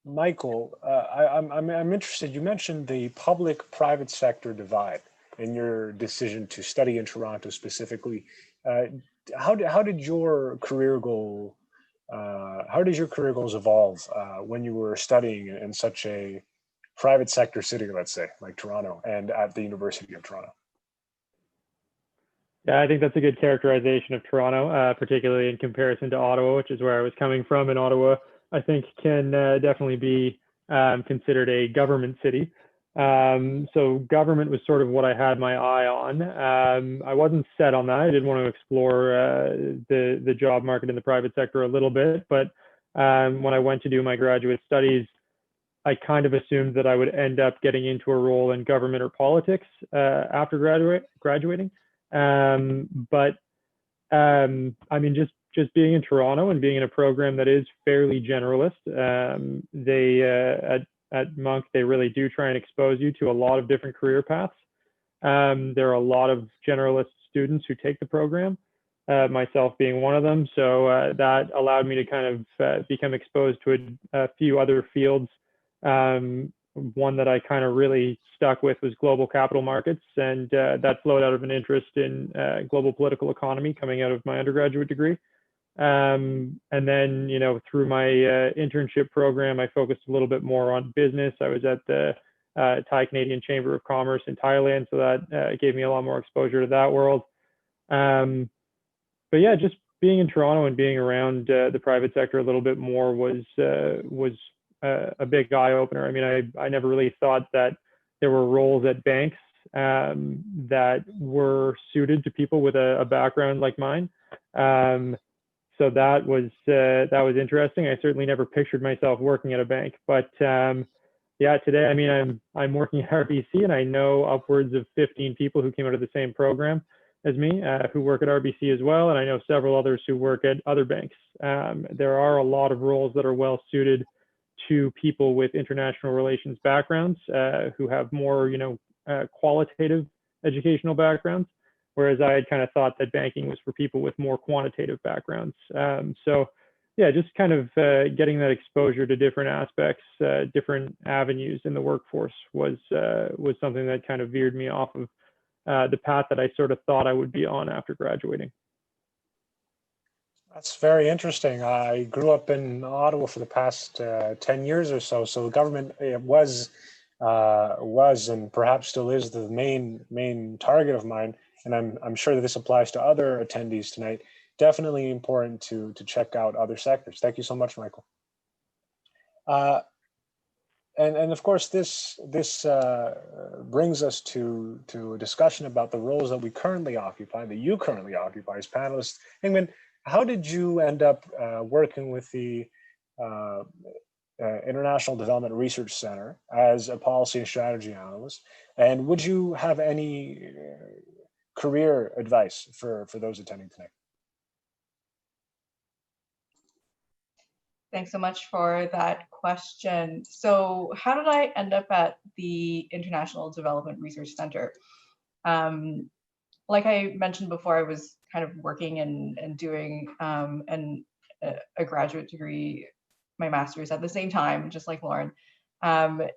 Speaker 2: Michael, I'm interested. You mentioned the public-private sector divide in your decision to study in Toronto specifically. How did your career goal? How did your career goals evolve when you were studying in such a private sector city, let's say, like Toronto, and at the University of Toronto?
Speaker 6: Yeah, I think that's a good characterization of Toronto, particularly in comparison to Ottawa, which is where I was coming from. In Ottawa, I think can definitely be considered a government city. So government was sort of what I had my eye on. I wasn't set on that. I did want to explore the job market in the private sector a little bit, but when I went to do my graduate studies, I kind of assumed that I would end up getting into a role in government or politics after graduating. But I mean, just being in Toronto and being in a program that is fairly generalist, at Monk, they really do try and expose you to a lot of different career paths. There are a lot of generalist students who take the program, myself being one of them. So that allowed me to kind of become exposed to a few other fields. One that I kind of really stuck with was global capital markets, and that flowed out of an interest in global political economy coming out of my undergraduate degree. And then, you know, through my internship program, I focused a little bit more on business. I was at the Thai Canadian Chamber of Commerce in Thailand, so that gave me a lot more exposure to that world. But yeah, just being in Toronto and being around the private sector a little bit more was a big eye opener. I mean, I never really thought that there were roles at banks that were suited to people with a background like mine. So that was interesting. I certainly never pictured myself working at a bank, but yeah, today, I mean, I'm working at RBC, and I know upwards of 15 people who came out of the same program as me, who work at RBC as well, and I know several others who work at other banks. There are a lot of roles that are well suited to people with international relations backgrounds, who have more, you know, qualitative educational backgrounds, whereas I had kind of thought that banking was for people with more quantitative backgrounds. So yeah, just kind of getting that exposure to different aspects, different avenues in the workforce was something that kind of veered me off of the path that I sort of thought I would be on after graduating.
Speaker 2: That's very interesting. I grew up in Ottawa for the past 10 years or so. So government was and perhaps still is the main target of mine. And I'm sure that this applies to other attendees tonight. Definitely important to check out other sectors. Thank you so much, Michael. And of course, this brings us to a discussion about the roles that we currently occupy, that you currently occupy as panelists. Hingman, how did you end up working with the International Development Research Center as a policy and strategy analyst? And would you have any career advice for those attending tonight?
Speaker 3: Thanks so much for that question. So how did I end up at the International Development Research Center? Like I mentioned before, I was kind of working and doing a graduate degree, my master's at the same time, just like Lauren. And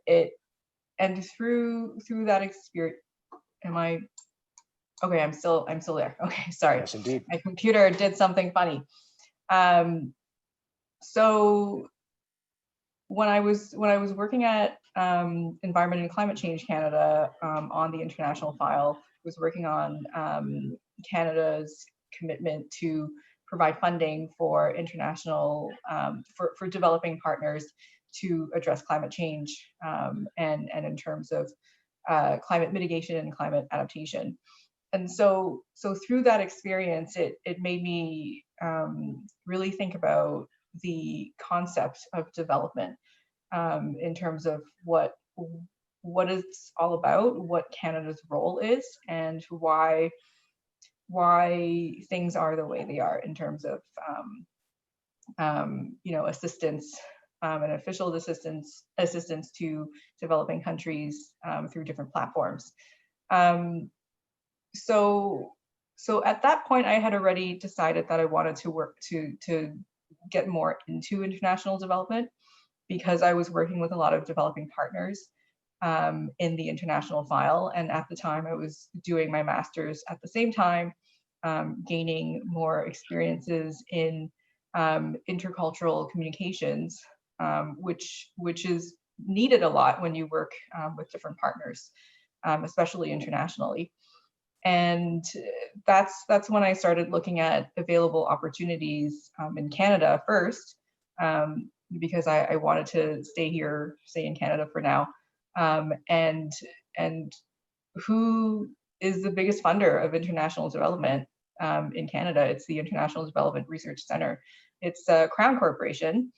Speaker 3: through that experience, okay, I'm still there. Okay, sorry.
Speaker 2: Yes, indeed.
Speaker 3: My computer did something funny. So when I was working at Environment and Climate Change Canada on the international file, was working on Canada's commitment to provide funding for international, for developing partners to address climate change, and in terms of climate mitigation and climate adaptation. And so through that experience, it made me really think about the concept of development, in terms of what it's all about, what Canada's role is, and why things are the way they are in terms of assistance, and official assistance to developing countries through different platforms. So at that point, I had already decided that I wanted to work to get more into international development, because I was working with a lot of developing partners in the international file. And at the time I was doing my master's at the same time, gaining more experiences in intercultural communications, which is needed a lot when you work with different partners, especially internationally. And that's when I started looking at available opportunities in Canada first, because I wanted to stay in Canada for now. And who is the biggest funder of international development in Canada? It's the International Development Research Centre. It's a Crown Corporation,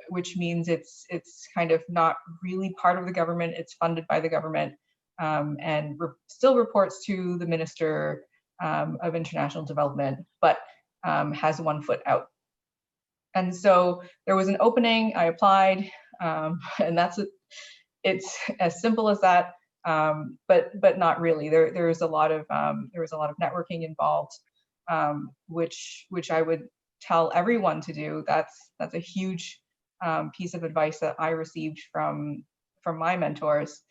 Speaker 3: which means it's kind of not really part of the government. It's funded by the government, and still reports to the Minister of International Development, but has one foot out. And so there was an opening, I applied, and it's as simple as that, but not really. There was a lot of networking involved, which I would tell everyone to do. That's a huge piece of advice that I received from my mentors.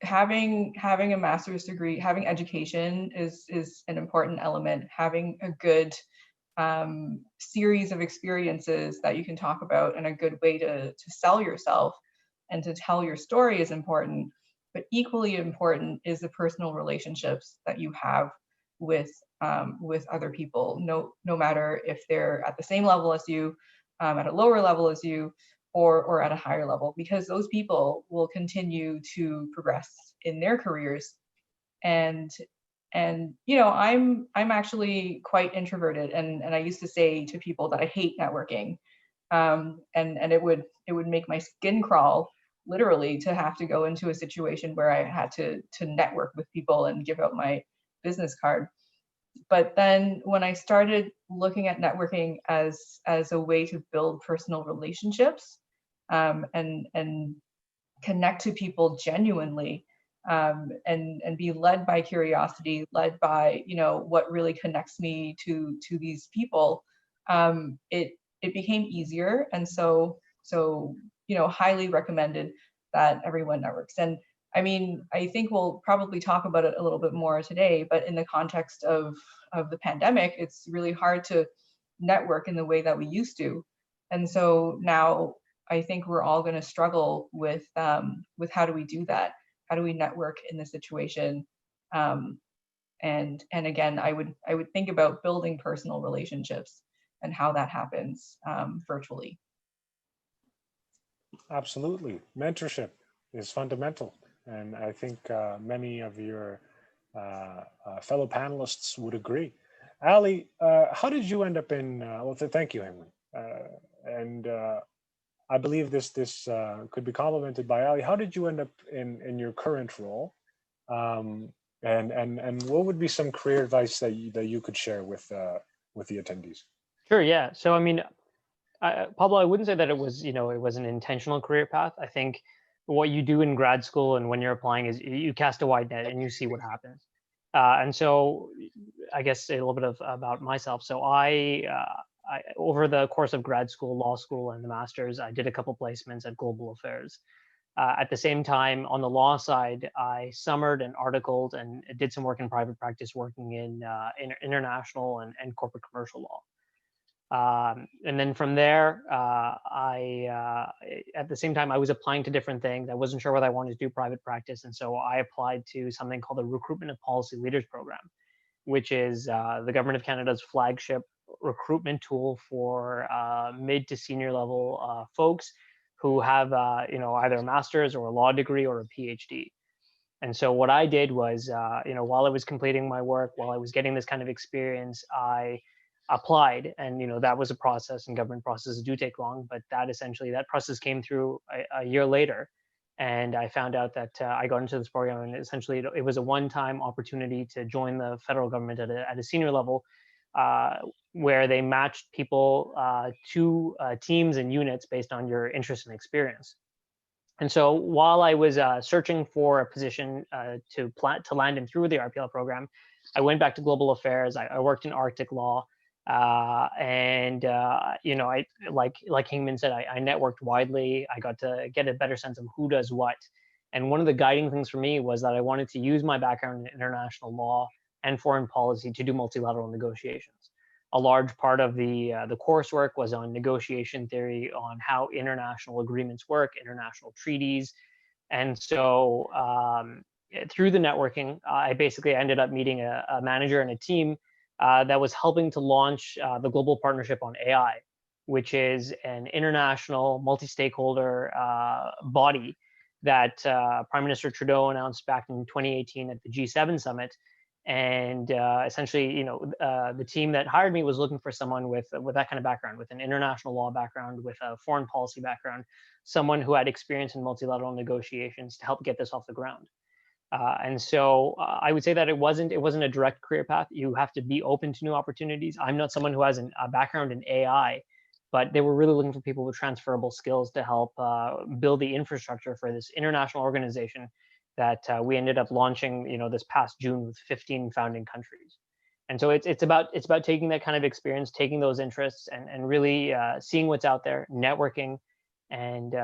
Speaker 3: Having a master's degree, having education is an important element. Having a good series of experiences that you can talk about, and a good way to sell yourself and to tell your story is important. But equally important is the personal relationships that you have with other people, no matter if they're at the same level as you, at a lower level as you, or at a higher level, because those people will continue to progress in their careers. And I'm actually quite introverted, and I used to say to people that I hate networking, and it would make my skin crawl, literally, to have to go into a situation where I had to network with people and give out my business card. But then when I started looking at networking as a way to build personal relationships, and connect to people genuinely, and be led by curiosity, led by what really connects me to these people, it became easier. And so highly recommended that everyone networks. And I mean, I think we'll probably talk about it a little bit more today, but in the context of the pandemic, it's really hard to network in the way that we used to. And so now I think we're all going to struggle with how do we do that? How do we network in this situation? And again, I would think about building personal relationships and how that happens virtually.
Speaker 2: Absolutely. Mentorship is fundamental. And I think many of your fellow panelists would agree. Ali, how did you end up in, well, thank you, Hingman. And I believe this could be complemented by Ali. How did you end up in your current role? And what would be some career advice that you could share with the attendees?
Speaker 5: Sure, yeah. So, I mean, Pablo, I wouldn't say that it was, it was an intentional career path. I think what you do in grad school and when you're applying is you cast a wide net and you see what happens. And so I guess a little bit about myself. So I over the course of grad school, law school, and the master's, I did a couple placements at Global Affairs. At the same time, on the law side, I summered and articled and did some work in private practice, working in international and corporate commercial law. And then from there, at the same time, I was applying to different things. I wasn't sure whether I wanted to do private practice. And so I applied to something called the Recruitment of Policy Leaders Program, which is the Government of Canada's flagship recruitment tool for mid to senior level folks who have either a master's or a law degree or a PhD. And so what I did was, while I was completing my work, while I was getting this kind of experience, I applied, and that was a process, and government processes do take long, but that process came through a year later, and I found out that I got into this program, and essentially it was a one-time opportunity to join the federal government at a senior level, where they matched people to teams and units based on your interest and experience. And so while I was searching for a position to land in through the RPL program, I went back to global affairs. I worked in Arctic law, and I like Hingman said, I networked widely. I got to get a better sense of who does what. And one of the guiding things for me was that I wanted to use my background in international law and foreign policy to do multilateral negotiations. A large part of the coursework was on negotiation theory, on how international agreements work, international treaties. And so through the networking, I basically ended up meeting a manager and a team that was helping to launch the Global Partnership on AI, which is an international multi-stakeholder body that Prime Minister Trudeau announced back in 2018 at the G7 summit. And essentially, the team that hired me was looking for someone with that kind of background, with an international law background, with a foreign policy background, someone who had experience in multilateral negotiations to help get this off the ground. And so I would say that it wasn't a direct career path. You have to be open to new opportunities. I'm not someone who has a background in AI, but they were really looking for people with transferable skills to help build the infrastructure for this international organization that we ended up launching, this past June with 15 founding countries. And so it's about taking that kind of experience, taking those interests, and really seeing what's out there, networking, and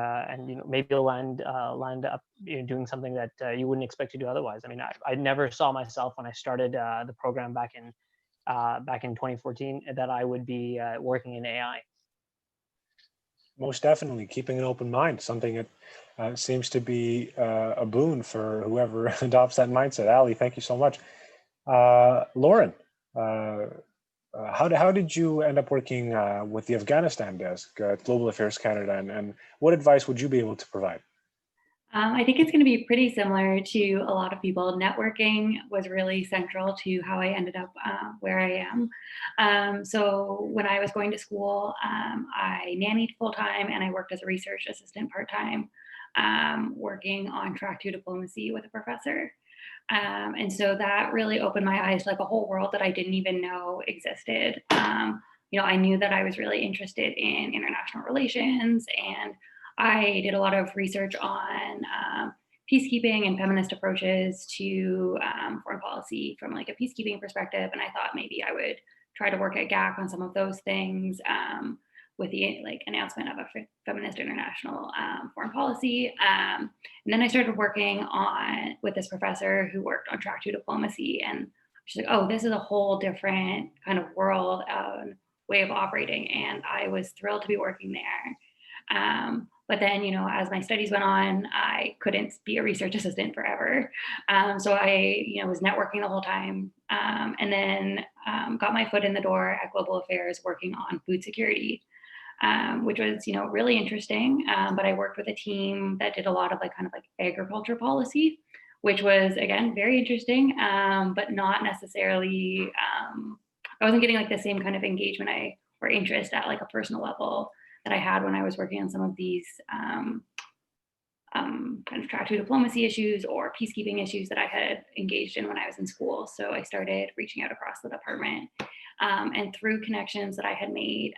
Speaker 5: maybe you'll land up doing something that you wouldn't expect to do otherwise. I mean, I never saw myself when I started the program back in 2014 that I would be working in AI.
Speaker 2: Most definitely, keeping an open mind, something that seems to be a boon for whoever adopts that mindset. Ali, thank you so much. Lauren, how did you end up working with the Afghanistan desk at Global Affairs Canada, and what advice would you be able to provide?
Speaker 7: I think it's going to be pretty similar to a lot of people. Networking was really central to how I ended up where I am. So when I was going to school, I nannied full-time, and I worked as a research assistant part-time, working on track 2 diplomacy with a professor. And so that really opened my eyes to like a whole world that I didn't even know existed. I knew that I was really interested in international relations, and I did a lot of research on peacekeeping and feminist approaches to foreign policy from like a peacekeeping perspective. And I thought maybe I would try to work at GAC on some of those things with the announcement of a feminist international foreign policy. And then I started working with this professor who worked on track 2 diplomacy, and she's like, oh, this is a whole different kind of world, way of operating. And I was thrilled to be working there. But then, as my studies went on, I couldn't be a research assistant forever. So I, was networking the whole time, and then got my foot in the door at Global Affairs working on food security, which was, really interesting. But I worked with a team that did a lot of agriculture policy, which was, again, very interesting, but not necessarily, I wasn't getting the same kind of engagement or interest at a personal level that I had when I was working on some of these kind of track 2 diplomacy issues or peacekeeping issues that I had engaged in when I was in school. So I started reaching out across the department, and through connections that I had made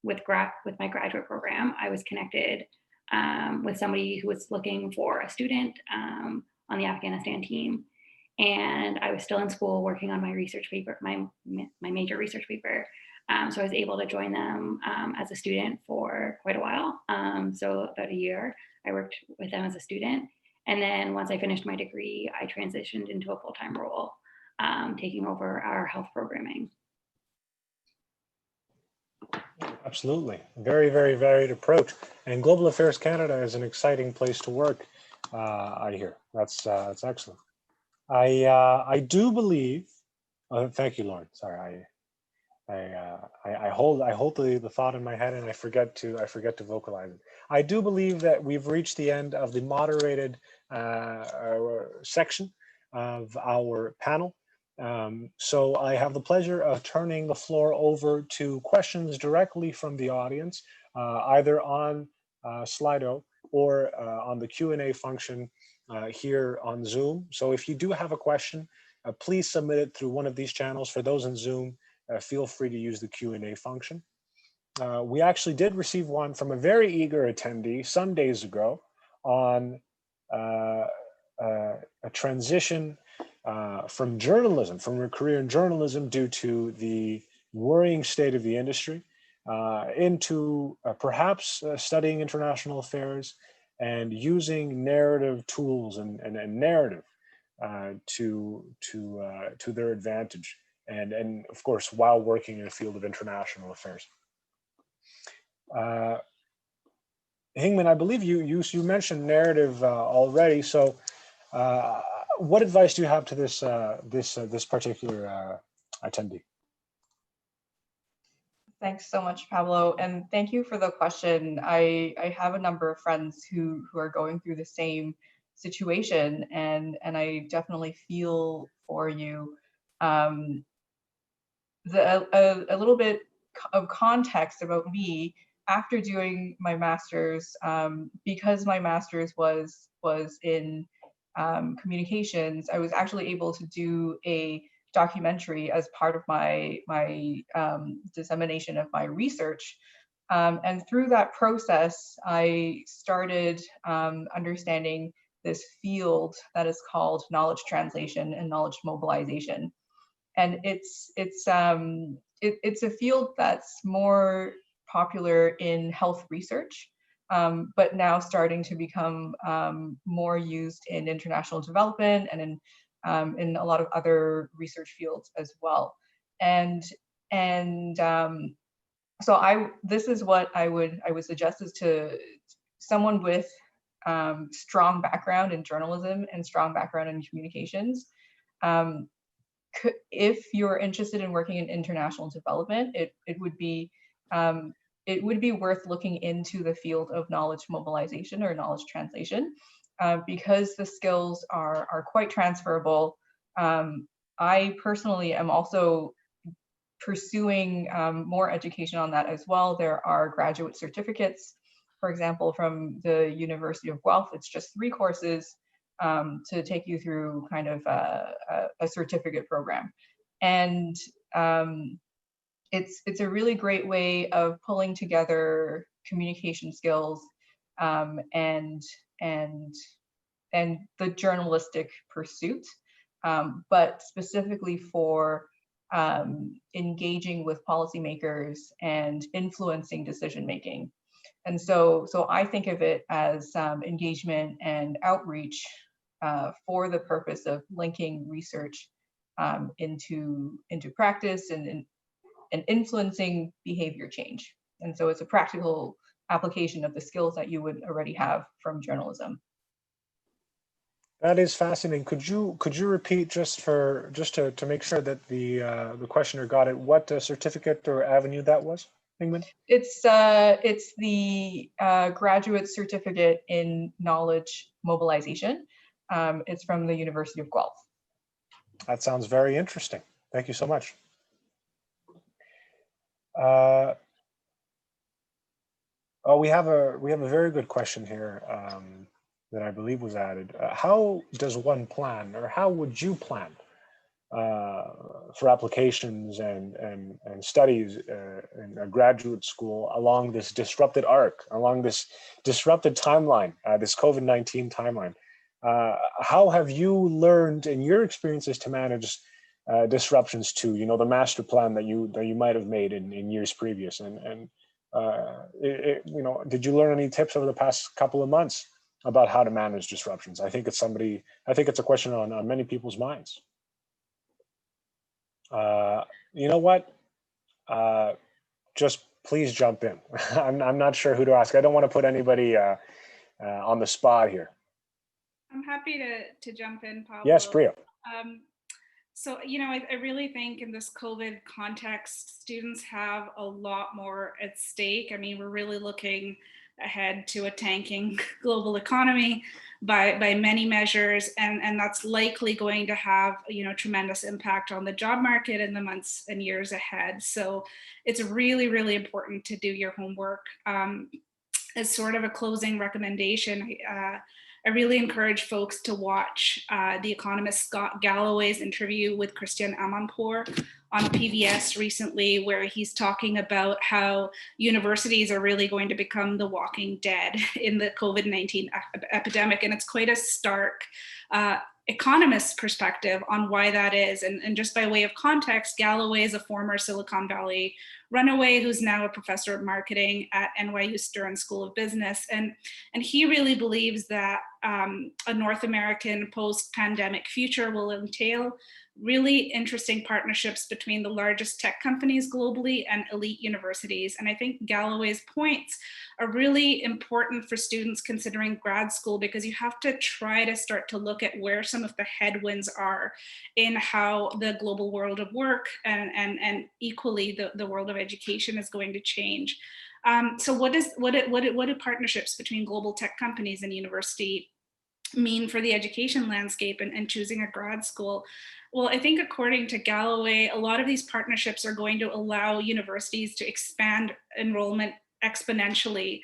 Speaker 7: with my graduate program, I was connected with somebody who was looking for a student on the Afghanistan team. And I was still in school working on my research paper, my major research paper. So I was able to join them as a student for quite a while. So about a year, I worked with them as a student. And then once I finished my degree, I transitioned into a full-time role, taking over our health programming.
Speaker 2: Absolutely. Very, very varied approach. And Global Affairs Canada is an exciting place to work, I hear. That's excellent. I do believe, thank you, Lauren. Sorry, I hold the thought in my head and I forget to vocalize it. I do believe that we've reached the end of the moderated section of our panel. So I have the pleasure of turning the floor over to questions directly from the audience, either on Slido or on the Q&A function here on Zoom. So if you do have a question, please submit it through one of these channels. For those in Zoom, feel free to use the Q&A function. We actually did receive one from a very eager attendee some days ago on a transition from journalism, from her career in journalism due to the worrying state of the industry, into perhaps studying international affairs and using narrative tools and narrative to their advantage. And of course, while working in the field of international affairs. Hingman, I believe you mentioned narrative already. So what advice do you have to this particular attendee?
Speaker 3: Thanks so much, Pablo, and thank you for the question. I have a number of friends who are going through the same situation, and I definitely feel for you. A little bit of context about me: after doing my master's, because my master's was in communications, I was actually able to do a documentary as part of my dissemination of my research. And through that process, I started understanding this field that is called knowledge translation and knowledge mobilization. And it's a field that's more popular in health research, but now starting to become more used in international development and in a lot of other research fields as well. And so this is what I would suggest is to someone with strong background in journalism and strong background in communications. If you're interested in working in international development, it would be worth looking into the field of knowledge mobilization or knowledge translation, because the skills are quite transferable. I personally am also pursuing more education on that as well. There are graduate certificates, for example, from the University of Guelph. It's just 3 courses to take you through kind of a certificate program. And it's a really great way of pulling together communication skills and the journalistic pursuit, but specifically for engaging with policymakers and influencing decision making. And so I think of it as engagement and outreach for the purpose of linking research into practice and influencing behavior change. And so it's a practical application of the skills that you would already have from journalism.
Speaker 2: That is fascinating. Could you repeat just to make sure that the questioner got it, what certificate or avenue that was, Hingman?
Speaker 3: It's the graduate certificate in knowledge mobilization. It's from the University of Guelph.
Speaker 2: That sounds very interesting. Thank you so much. We have a very good question here that I believe was added. How does one plan, or how would you plan for applications and studies in a graduate school along this disrupted arc, along this disrupted timeline, this COVID-19 timeline? How have you learned in your experiences to manage disruptions to, the master plan that you might have made in years previous? And did you learn any tips over the past couple of months about how to manage disruptions? I think it's a question on many people's minds. You know what? Just please jump in. I'm not sure who to ask. I don't want to put anybody on the spot here.
Speaker 4: I'm happy to jump in, Pablo.
Speaker 2: Yes, Priya.
Speaker 4: So, I really think in this COVID context, students have a lot more at stake. I mean, we're really looking ahead to a tanking global economy by many measures, and that's likely going to have tremendous impact on the job market in the months and years ahead. So it's really, really important to do your homework. As sort of a closing recommendation, I really encourage folks to watch the economist Scott Galloway's interview with Christian Amanpour on PBS recently, where he's talking about how universities are really going to become the walking dead in the COVID-19 epidemic. And it's quite a stark economist perspective on why that is. And just by way of context, Galloway is a former Silicon Valley runaway who's now a professor of marketing at NYU Stern School of Business. And he really believes that a North American post-pandemic future will entail really interesting partnerships between the largest tech companies globally and elite universities. And I think Galloway's points are really important for students considering grad school, because you have to try to start to look at where some of the headwinds are in how the global world of work and equally the world of education is going to change. So what do partnerships between global tech companies and university mean for the education landscape and choosing a grad school? Well, I think according to Galloway, a lot of these partnerships are going to allow universities to expand enrollment exponentially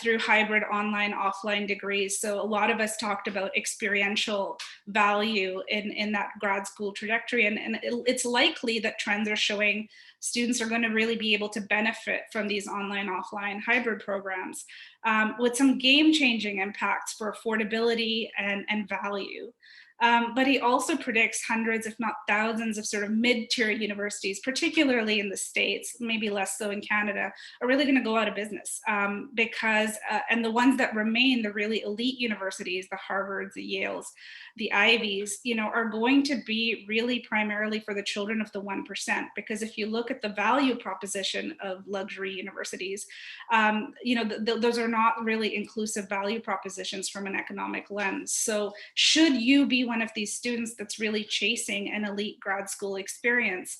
Speaker 4: through hybrid online offline degrees. So a lot of us talked about experiential value in that grad school trajectory, and it's likely that trends are showing students are going to really be able to benefit from these online offline hybrid programs with some game-changing impacts for affordability and value. But he also predicts hundreds, if not thousands, of sort of mid-tier universities, particularly in the States, maybe less so in Canada, are really going to go out of business because, and the ones that remain, the really elite universities, the Harvards, the Yales, the Ivies, are going to be really primarily for the children of the 1%. Because if you look at the value proposition of luxury universities, those are not really inclusive value propositions from an economic lens. So should you be one of these students that's really chasing an elite grad school experience,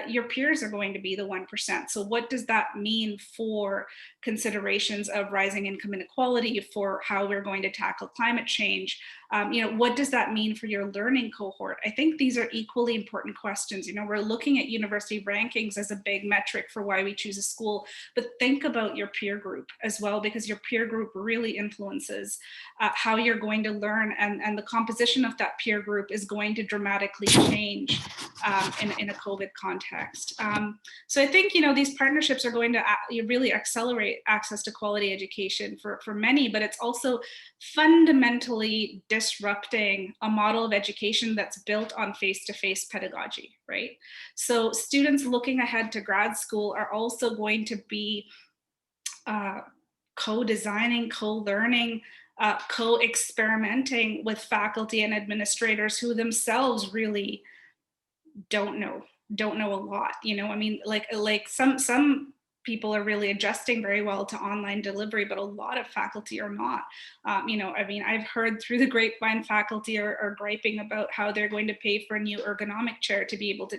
Speaker 4: your peers are going to be the 1%. So what does that mean for considerations of rising income inequality, for how we're going to tackle climate change? What does that mean for your learning cohort? I think these are equally important questions. We're looking at university rankings as a big metric for why we choose a school, but think about your peer group as well, because your peer group really influences how you're going to learn, and the composition of that peer group is going to dramatically change in a COVID context. So I think, these partnerships are going to really accelerate access to quality education for many, but it's also fundamentally disrupting a model of education that's built on face-to-face pedagogy, right? So students looking ahead to grad school are also going to be co-designing, co-learning, co-experimenting with faculty and administrators who themselves really don't know a lot. I mean, like some people are really adjusting very well to online delivery, but a lot of faculty are not. I mean, I've heard through the grapevine faculty are griping about how they're going to pay for a new ergonomic chair to be able to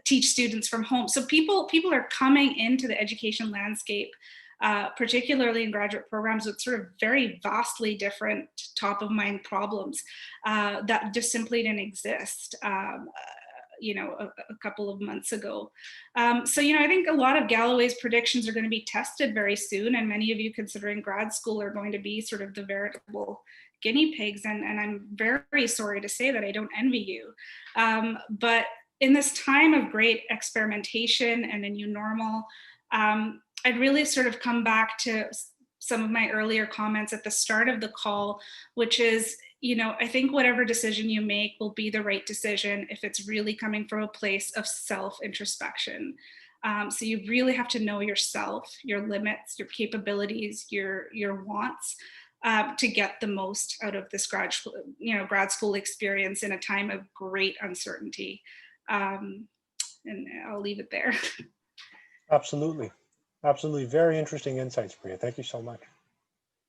Speaker 4: teach students from home. So people are coming into the education landscape, particularly in graduate programs, with sort of very vastly different top of mind problems that just simply didn't exist a couple of months ago. So I think a lot of Galloway's predictions are going to be tested very soon, and many of you considering grad school are going to be sort of the veritable guinea pigs, and I'm very sorry to say that I don't envy you. But in this time of great experimentation and a new normal, I'd really sort of come back to some of my earlier comments at the start of the call, which is, I think whatever decision you make will be the right decision if it's really coming from a place of self-introspection. So you really have to know yourself, your limits, your capabilities, your wants, to get the most out of this grad school experience in a time of great uncertainty. And I'll leave it there.
Speaker 2: Absolutely. Absolutely. Very interesting insights, Priya. Thank you so much.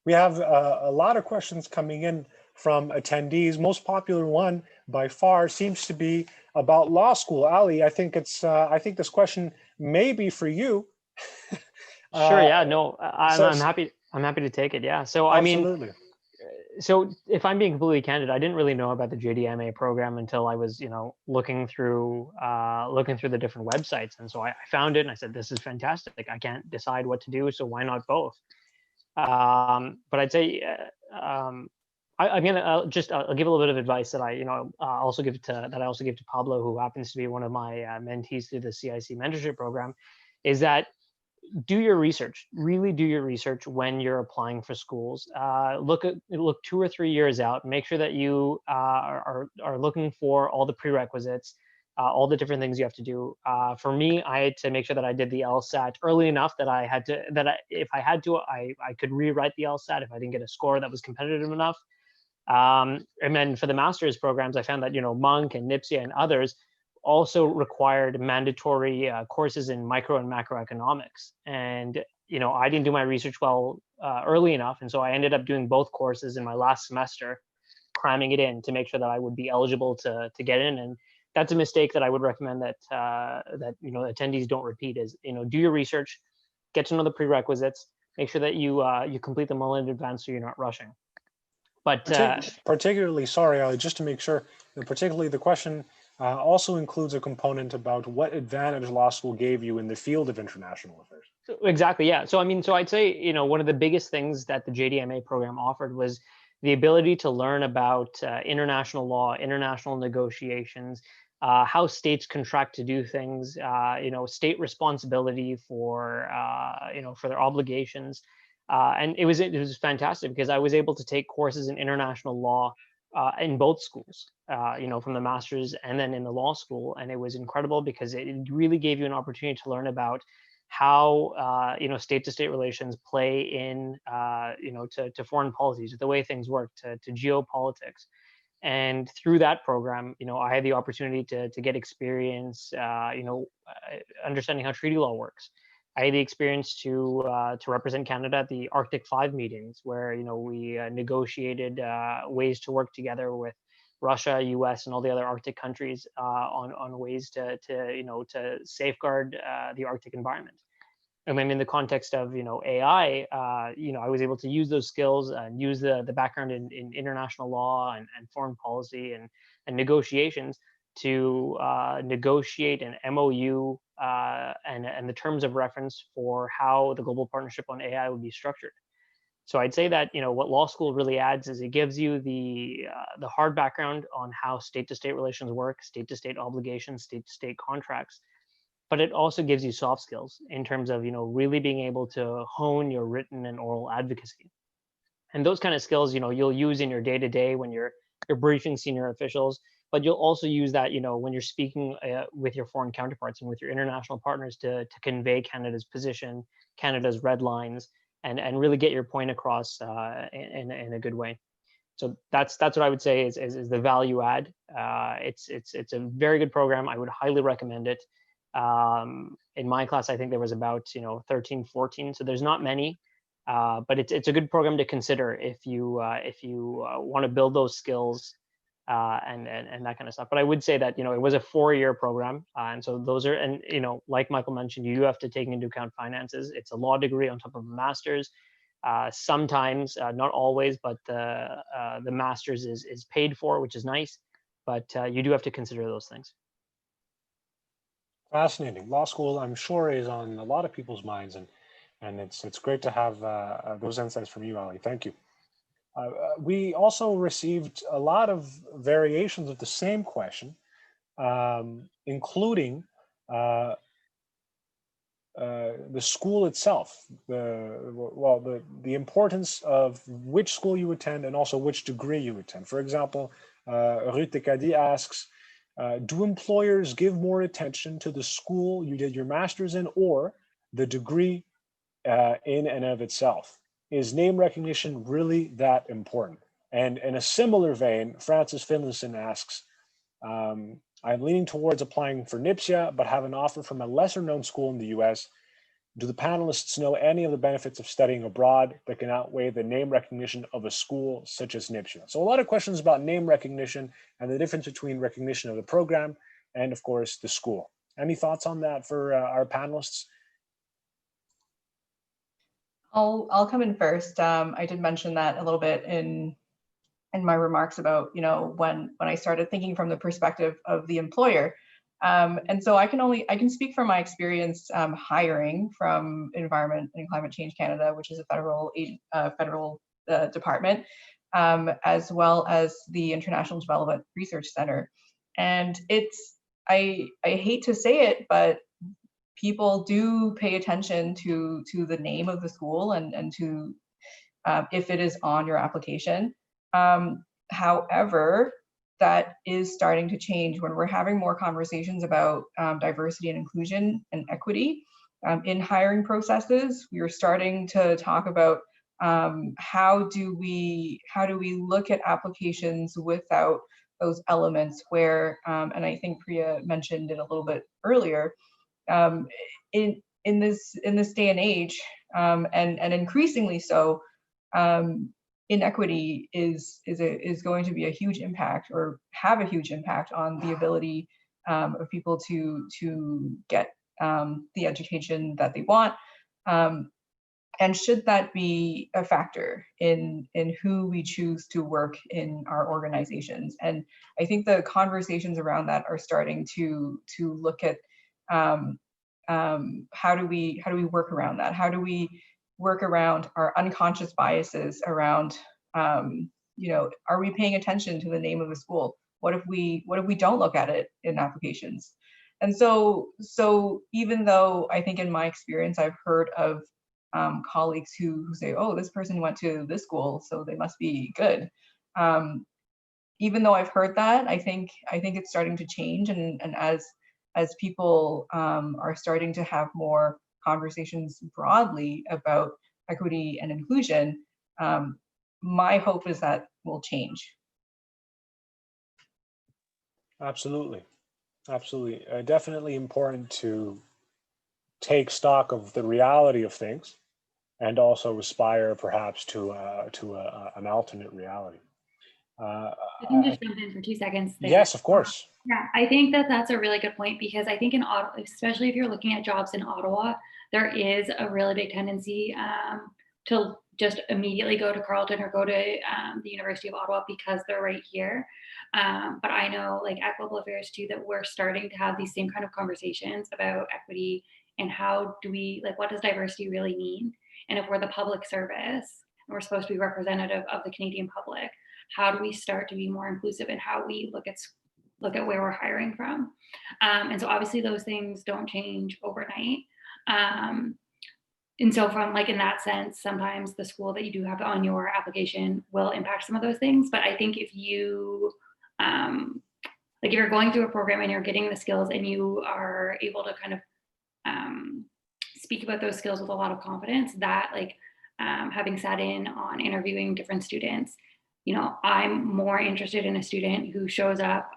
Speaker 2: We have a lot of questions coming in from attendees. Most popular one by far seems to be about law school. Ali, I think I think this question may be for you.
Speaker 5: Sure. Yeah. No,
Speaker 2: so
Speaker 5: I'm happy. I'm happy to take it. Yeah. So I mean,
Speaker 2: absolutely.
Speaker 5: so if I'm being completely candid, I didn't really know about the JDMA program until I was, looking through the different websites, and so I found it and I said, this is fantastic. Like, I can't decide what to do, so why not both? But I'd say I'm gonna I'll give a little bit of advice that I also give to Pablo, who happens to be one of my mentees through the CIC mentorship program, is that do your research. Really do your research when you're applying for schools. Look 2 or 3 years out. Make sure that you are looking for all the prerequisites, all the different things you have to do. For me, I had to make sure that I did the LSAT early enough that if I had to, I could rewrite the LSAT if I didn't get a score that was competitive enough. And then for the master's programs, I found that Monk and NIPSIA and others also required mandatory courses in micro and macroeconomics. And I didn't do my research well early enough, and so I ended up doing both courses in my last semester, cramming it in to make sure that I would be eligible to get in. And that's a mistake that I would recommend that attendees don't repeat. Is do your research, get to know the prerequisites, make sure that you complete them well in advance so you're not rushing. But
Speaker 2: particularly, sorry, Ali, just to make sure, particularly the question also includes a component about what advantage law school gave you in the field of international affairs.
Speaker 5: Exactly, yeah. So I'd say one of the biggest things that the JDMA program offered was the ability to learn about international law, international negotiations, how states contract to do things, state responsibility for for their obligations. And it was fantastic because I was able to take courses in international law in both schools, from the master's and then in the law school. And it was incredible because it really gave you an opportunity to learn about how, state-to-state relations play in, to foreign policies, the way things work, to geopolitics. And through that program, I had the opportunity to get experience, understanding how treaty law works. I had the experience to represent Canada at the Arctic 5 meetings, where we negotiated ways to work together with Russia, U.S., and all the other Arctic countries on ways to safeguard the Arctic environment. And then in the context of AI, I was able to use those skills and use the background in international law and foreign policy and negotiations to negotiate an MOU and the terms of reference for how the global partnership on AI would be structured. So I'd say that what law school really adds is it gives you the hard background on how state-to-state relations work, state-to-state obligations, state-to-state contracts, but it also gives you soft skills in terms of really being able to hone your written and oral advocacy. And those kind of skills you'll use in your day-to-day when you're briefing senior officials, but you'll also use that when you're speaking with your foreign counterparts and with your international partners to convey Canada's position, Canada's red lines, and really get your point across in a good way. So that's what I would say is the value add. It's a very good program. I would highly recommend it. In my class, I think there was about 13, 14. So there's not many, but it's a good program to consider if you want to build those skills and that kind of stuff. But I would say that it was a 4-year program, and so those are, and like Michael mentioned, you do have to take into account finances. It's a law degree on top of a master's. Sometimes, not always, but the master's is paid for, which is nice. But you do have to consider those things.
Speaker 2: Fascinating. Law school, I'm sure, is on a lot of people's minds, and it's great to have those insights from you, Ali. Thank you. We also received a lot of variations of the same question, including the school itself, the importance of which school you attend and also which degree you attend. For example, Ruth Tekadi asks, do employers give more attention to the school you did your master's in or the degree in and of itself? Is name recognition really that important? And in a similar vein, Francis Finlayson asks, I'm leaning towards applying for NIPSIA, but have an offer from a lesser known school in the US. Do the panelists know any of the benefits of studying abroad that can outweigh the name recognition of a school such as NIPSIA? So a lot of questions about name recognition and the difference between recognition of the program and, of course, the school. Any thoughts on that for our panelists?
Speaker 3: I'll come in first. I did mention that a little bit in my remarks about, you know, when I started thinking from the perspective of the employer. And so I can speak from my experience hiring from Environment and Climate Change Canada, which is a federal department, as well as the International Development Research Center. And I hate to say it, but people do pay attention to the name of the school and to if it is on your application. However, that is starting to change when we're having more conversations about diversity and inclusion and equity in hiring processes. We are starting to talk about how do we look at applications without those elements where, and I think Priya mentioned it a little bit earlier, in this day and age, and increasingly so, inequity is going to be a huge impact, or have a huge impact on the ability of people to get the education that they want. And should that be a factor in who we choose to work in our organizations? And I think the conversations around that are starting to look at how do we work around that? How do we work around our unconscious biases around, you know, are we paying attention to the name of the school? What if we don't look at it in applications? And so even though I think in my experience, I've heard of colleagues who say, oh, this person went to this school, so they must be good. Even though I've heard that, I think it's starting to change, and as people are starting to have more conversations broadly about equity and inclusion, my hope is that will change.
Speaker 2: Absolutely. Absolutely. Definitely important to take stock of the reality of things and also aspire perhaps to an alternate reality.
Speaker 7: I can just jump in for 2 seconds there.
Speaker 2: Yes, of course.
Speaker 7: Yeah, I think that's a really good point, because I think in Ottawa, especially if you're looking at jobs in Ottawa, there is a really big tendency to just immediately go to Carleton or go to the University of Ottawa because they're right here. But I know, like at Global Affairs too, that we're starting to have these same kind of conversations about equity and how do we, like, what does diversity really mean? And if we're the public service and we're supposed to be representative of the Canadian public, how do we start to be more inclusive in how we look at where we're hiring from? And so obviously those things don't change overnight. And so from, like, in that sense, sometimes the school that you do have on your application will impact some of those things. But I think if you, like, if you're going through a program and you're getting the skills and you are able to kind of speak about those skills with a lot of confidence, that, like, having sat in on interviewing different students, you know, I'm more interested in a student who shows up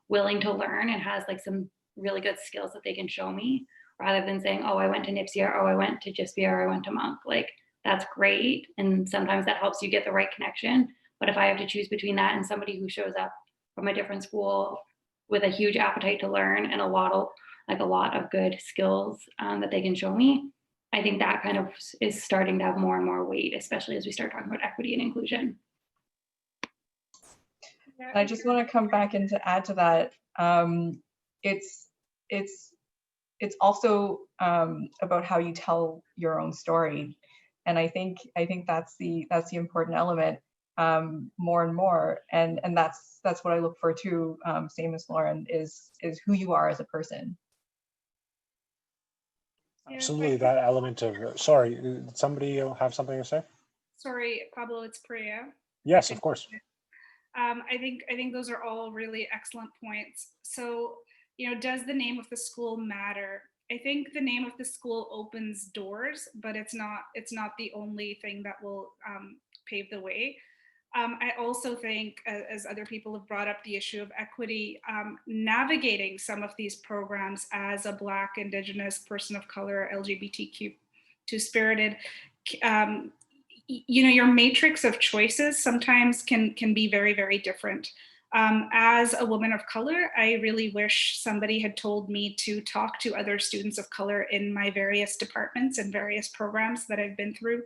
Speaker 7: willing to learn and has, like, some really good skills that they can show me, rather than saying, oh, I went to NIPSIA, or oh, I went to JISPIA, or I went to Monk. Like, that's great. And sometimes that helps you get the right connection. But if I have to choose between that and somebody who shows up from a different school with a huge appetite to learn and a lot of good skills that they can show me, I think that kind of is starting to have more and more weight, especially as we start talking about equity and inclusion.
Speaker 3: I just want to come back and to add to that. It's also about how you tell your own story, and I think that's the important element more and more, and that's what I look for too. Same as Lauren, is who you are as a person.
Speaker 2: Absolutely, that element of, sorry, did somebody have something to say?
Speaker 4: Sorry, Pablo, it's Priya.
Speaker 2: Yes, of course.
Speaker 4: I think those are all really excellent points. So, you know, does the name of the school matter? I think the name of the school opens doors, but it's not the only thing that will pave the way. I also think, as other people have brought up the issue of equity, navigating some of these programs as a Black, Indigenous, person of color, LGBTQ two-spirited, you know, your matrix of choices sometimes can be very, very different. As a woman of color, I really wish somebody had told me to talk to other students of color in my various departments and various programs that I've been through.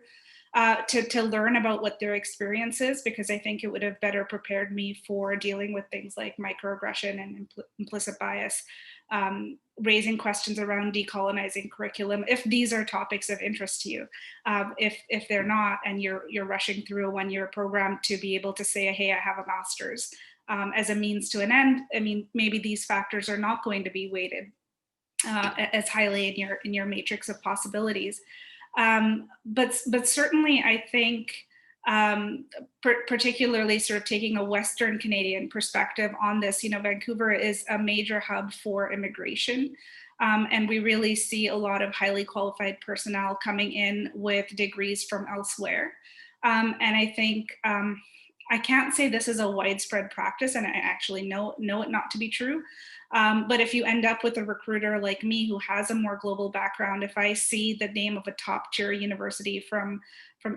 Speaker 4: To learn about what their experience is, because I think it would have better prepared me for dealing with things like microaggression and implicit bias, raising questions around decolonizing curriculum, if these are topics of interest to you. If they're not, and you're rushing through a one-year program to be able to say, hey, I have a master's as a means to an end, I mean, maybe these factors are not going to be weighted as highly in your matrix of possibilities. But certainly I think, particularly sort of taking a Western Canadian perspective on this, you know, Vancouver is a major hub for immigration. And we really see a lot of highly qualified personnel coming in with degrees from elsewhere. And I think, I can't say this is a widespread practice, and I actually know it not to be true. But if you end up with a recruiter like me who has a more global background, if I see the name of a top tier university from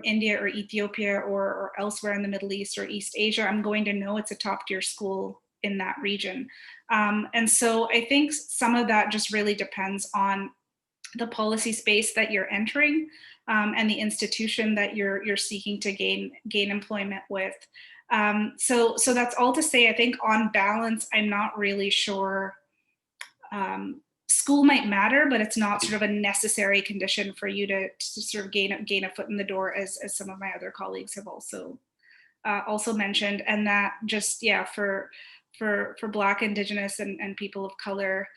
Speaker 4: India or Ethiopia or elsewhere in the Middle East or East Asia, I'm going to know it's a top tier school in that region. And so I think some of that just really depends on the policy space that you're entering and the institution that you're seeking to gain employment with. So that's all to say, I think on balance, I'm not really sure. School might matter, but it's not sort of a necessary condition for you to sort of gain a foot in the door, as some of my other colleagues have also mentioned. And that just, yeah, for Black, Indigenous, and people of color,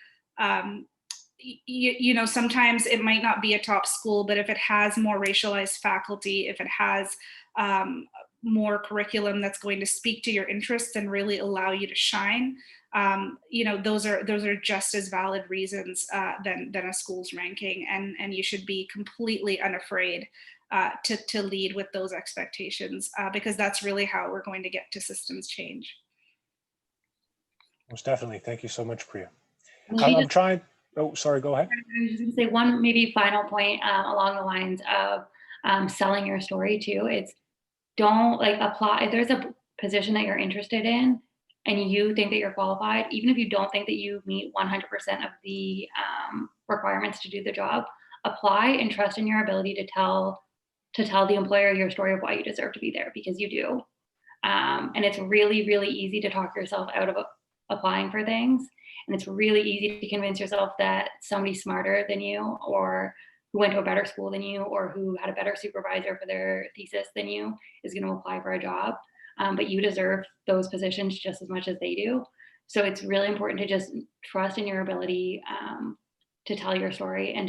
Speaker 4: you know, sometimes it might not be a top school, but if it has more racialized faculty, if it has more curriculum that's going to speak to your interests and really allow you to shine, you know, those are just as valid reasons than a school's ranking, and you should be completely unafraid to lead with those expectations, because that's really how we're going to get to systems change.
Speaker 2: Most definitely. Thank you so much, Priya.
Speaker 7: Maybe
Speaker 2: I'm trying. Oh, sorry, go ahead.
Speaker 7: I was just gonna say one maybe final point along the lines of selling your story too. It's don't like apply if there's a position that you're interested in and you think that you're qualified, even if you don't think that you meet 100% of the requirements to do the job, apply and trust in your ability to tell the employer your story of why you deserve to be there, because you do. And it's really, really easy to talk yourself out of applying for things. And it's really easy to convince yourself that somebody smarter than you, or who went to a better school than you, or who had a better supervisor for their thesis than you, is going to apply for a job. But you deserve those positions just as much as they do. So it's really important to just trust in your ability to tell your story and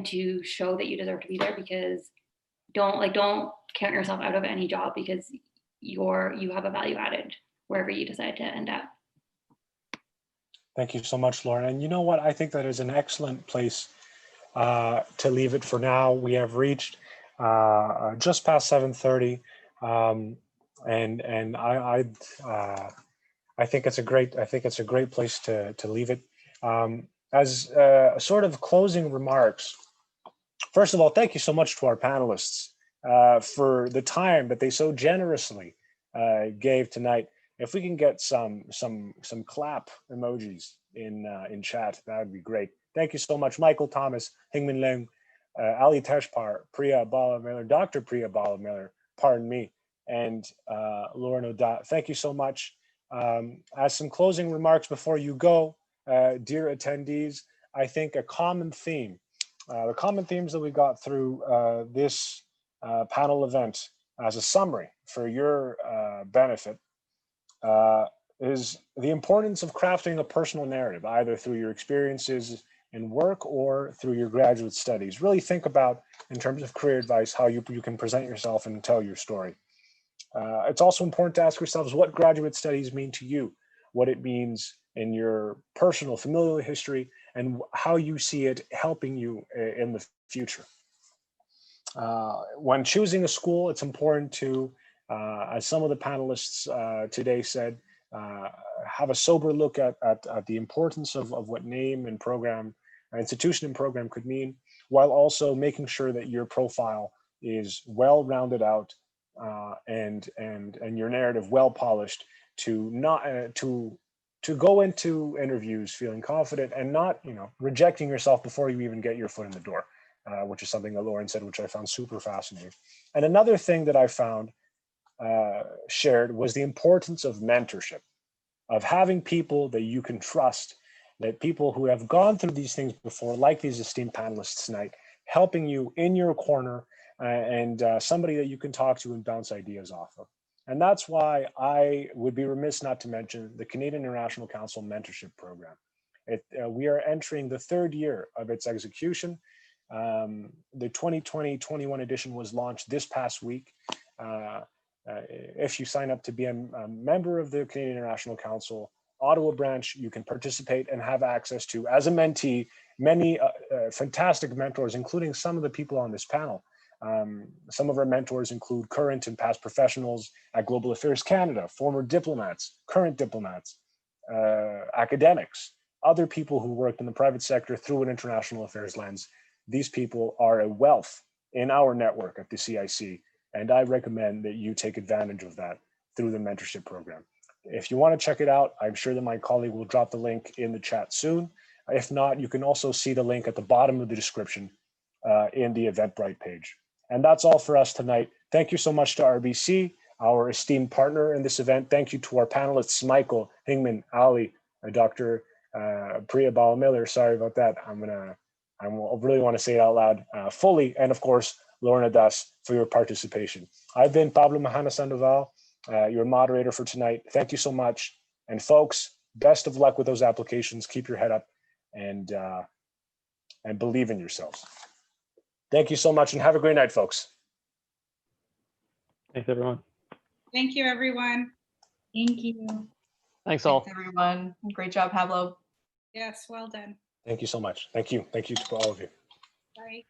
Speaker 7: to show that you deserve to be there, because don't count yourself out of any job because you have a value added wherever you decide to end up.
Speaker 2: Thank you so much, Lauren. And you know what? I think that is an excellent place to leave it for now. We have reached just past 7:30, and I think it's a great place to leave it. As sort of closing remarks, first of all, thank you so much to our panelists for the time that they so generously gave tonight. If we can get some clap emojis in chat, that would be great. Thank you so much, Michael Thomas, Hingman Leung, Ali Teshpar, Priya Bala-Miller, Dr. Priya Bala-Miller, pardon me, and Lauren O'Donnell. Thank you so much. As some closing remarks before you go, dear attendees, I think a common theme, the common themes that we got through this panel event as a summary for your benefit is the importance of crafting a personal narrative, either through your experiences in work or through your graduate studies. Really think about, in terms of career advice, how you can present yourself and tell your story. It's also important to ask yourselves what graduate studies mean to you, what it means in your personal familial history, and how you see it helping you in the future. When choosing a school, it's important to as some of the panelists today said, have a sober look at the importance of what name and program, institution and program could mean, while also making sure that your profile is well rounded out and your narrative well polished to not to go into interviews feeling confident and not, you know, rejecting yourself before you even get your foot in the door, which is something that Lauren said, which I found super fascinating. And another thing that I found shared was the importance of mentorship, of having people that you can trust, that people who have gone through these things before, like these esteemed panelists tonight, helping you in your corner, and somebody that you can talk to and bounce ideas off of. And that's why I would be remiss not to mention the Canadian International Council Mentorship Program. We are entering the 3rd year of its execution. The 2020-21 edition was launched this past week. If you sign up to be a member of the Canadian International Council Ottawa branch, you can participate and have access to, as a mentee, many fantastic mentors, including some of the people on this panel. Some of our mentors include current and past professionals at Global Affairs Canada, former diplomats, current diplomats, academics, other people who worked in the private sector through an international affairs lens. These people are a wealth in our network at the CIC, and I recommend that you take advantage of that through the mentorship program. If you want to check it out, I'm sure that my colleague will drop the link in the chat soon. If not, you can also see the link at the bottom of the description in the Eventbrite page. And that's all for us tonight. Thank you so much to RBC, our esteemed partner in this event. Thank you to our panelists, Michael, Hingman, Ali, Dr. Priya, Bala-Miller. Sorry about that. I really want to say it out loud fully. And of course, Lorna Das for your participation. I've been Pablo Mahana Sandoval, your moderator for tonight. Thank you so much. And folks, best of luck with those applications. Keep your head up and believe in yourselves. Thank you so much and have a great night, folks.
Speaker 6: Thanks, everyone.
Speaker 4: Thank you, everyone.
Speaker 7: Thank you.
Speaker 5: Thanks all.
Speaker 3: Thanks, everyone. Great job, Pablo.
Speaker 4: Yes, well done.
Speaker 2: Thank you so much. Thank you. Thank you to all of you.
Speaker 4: Bye.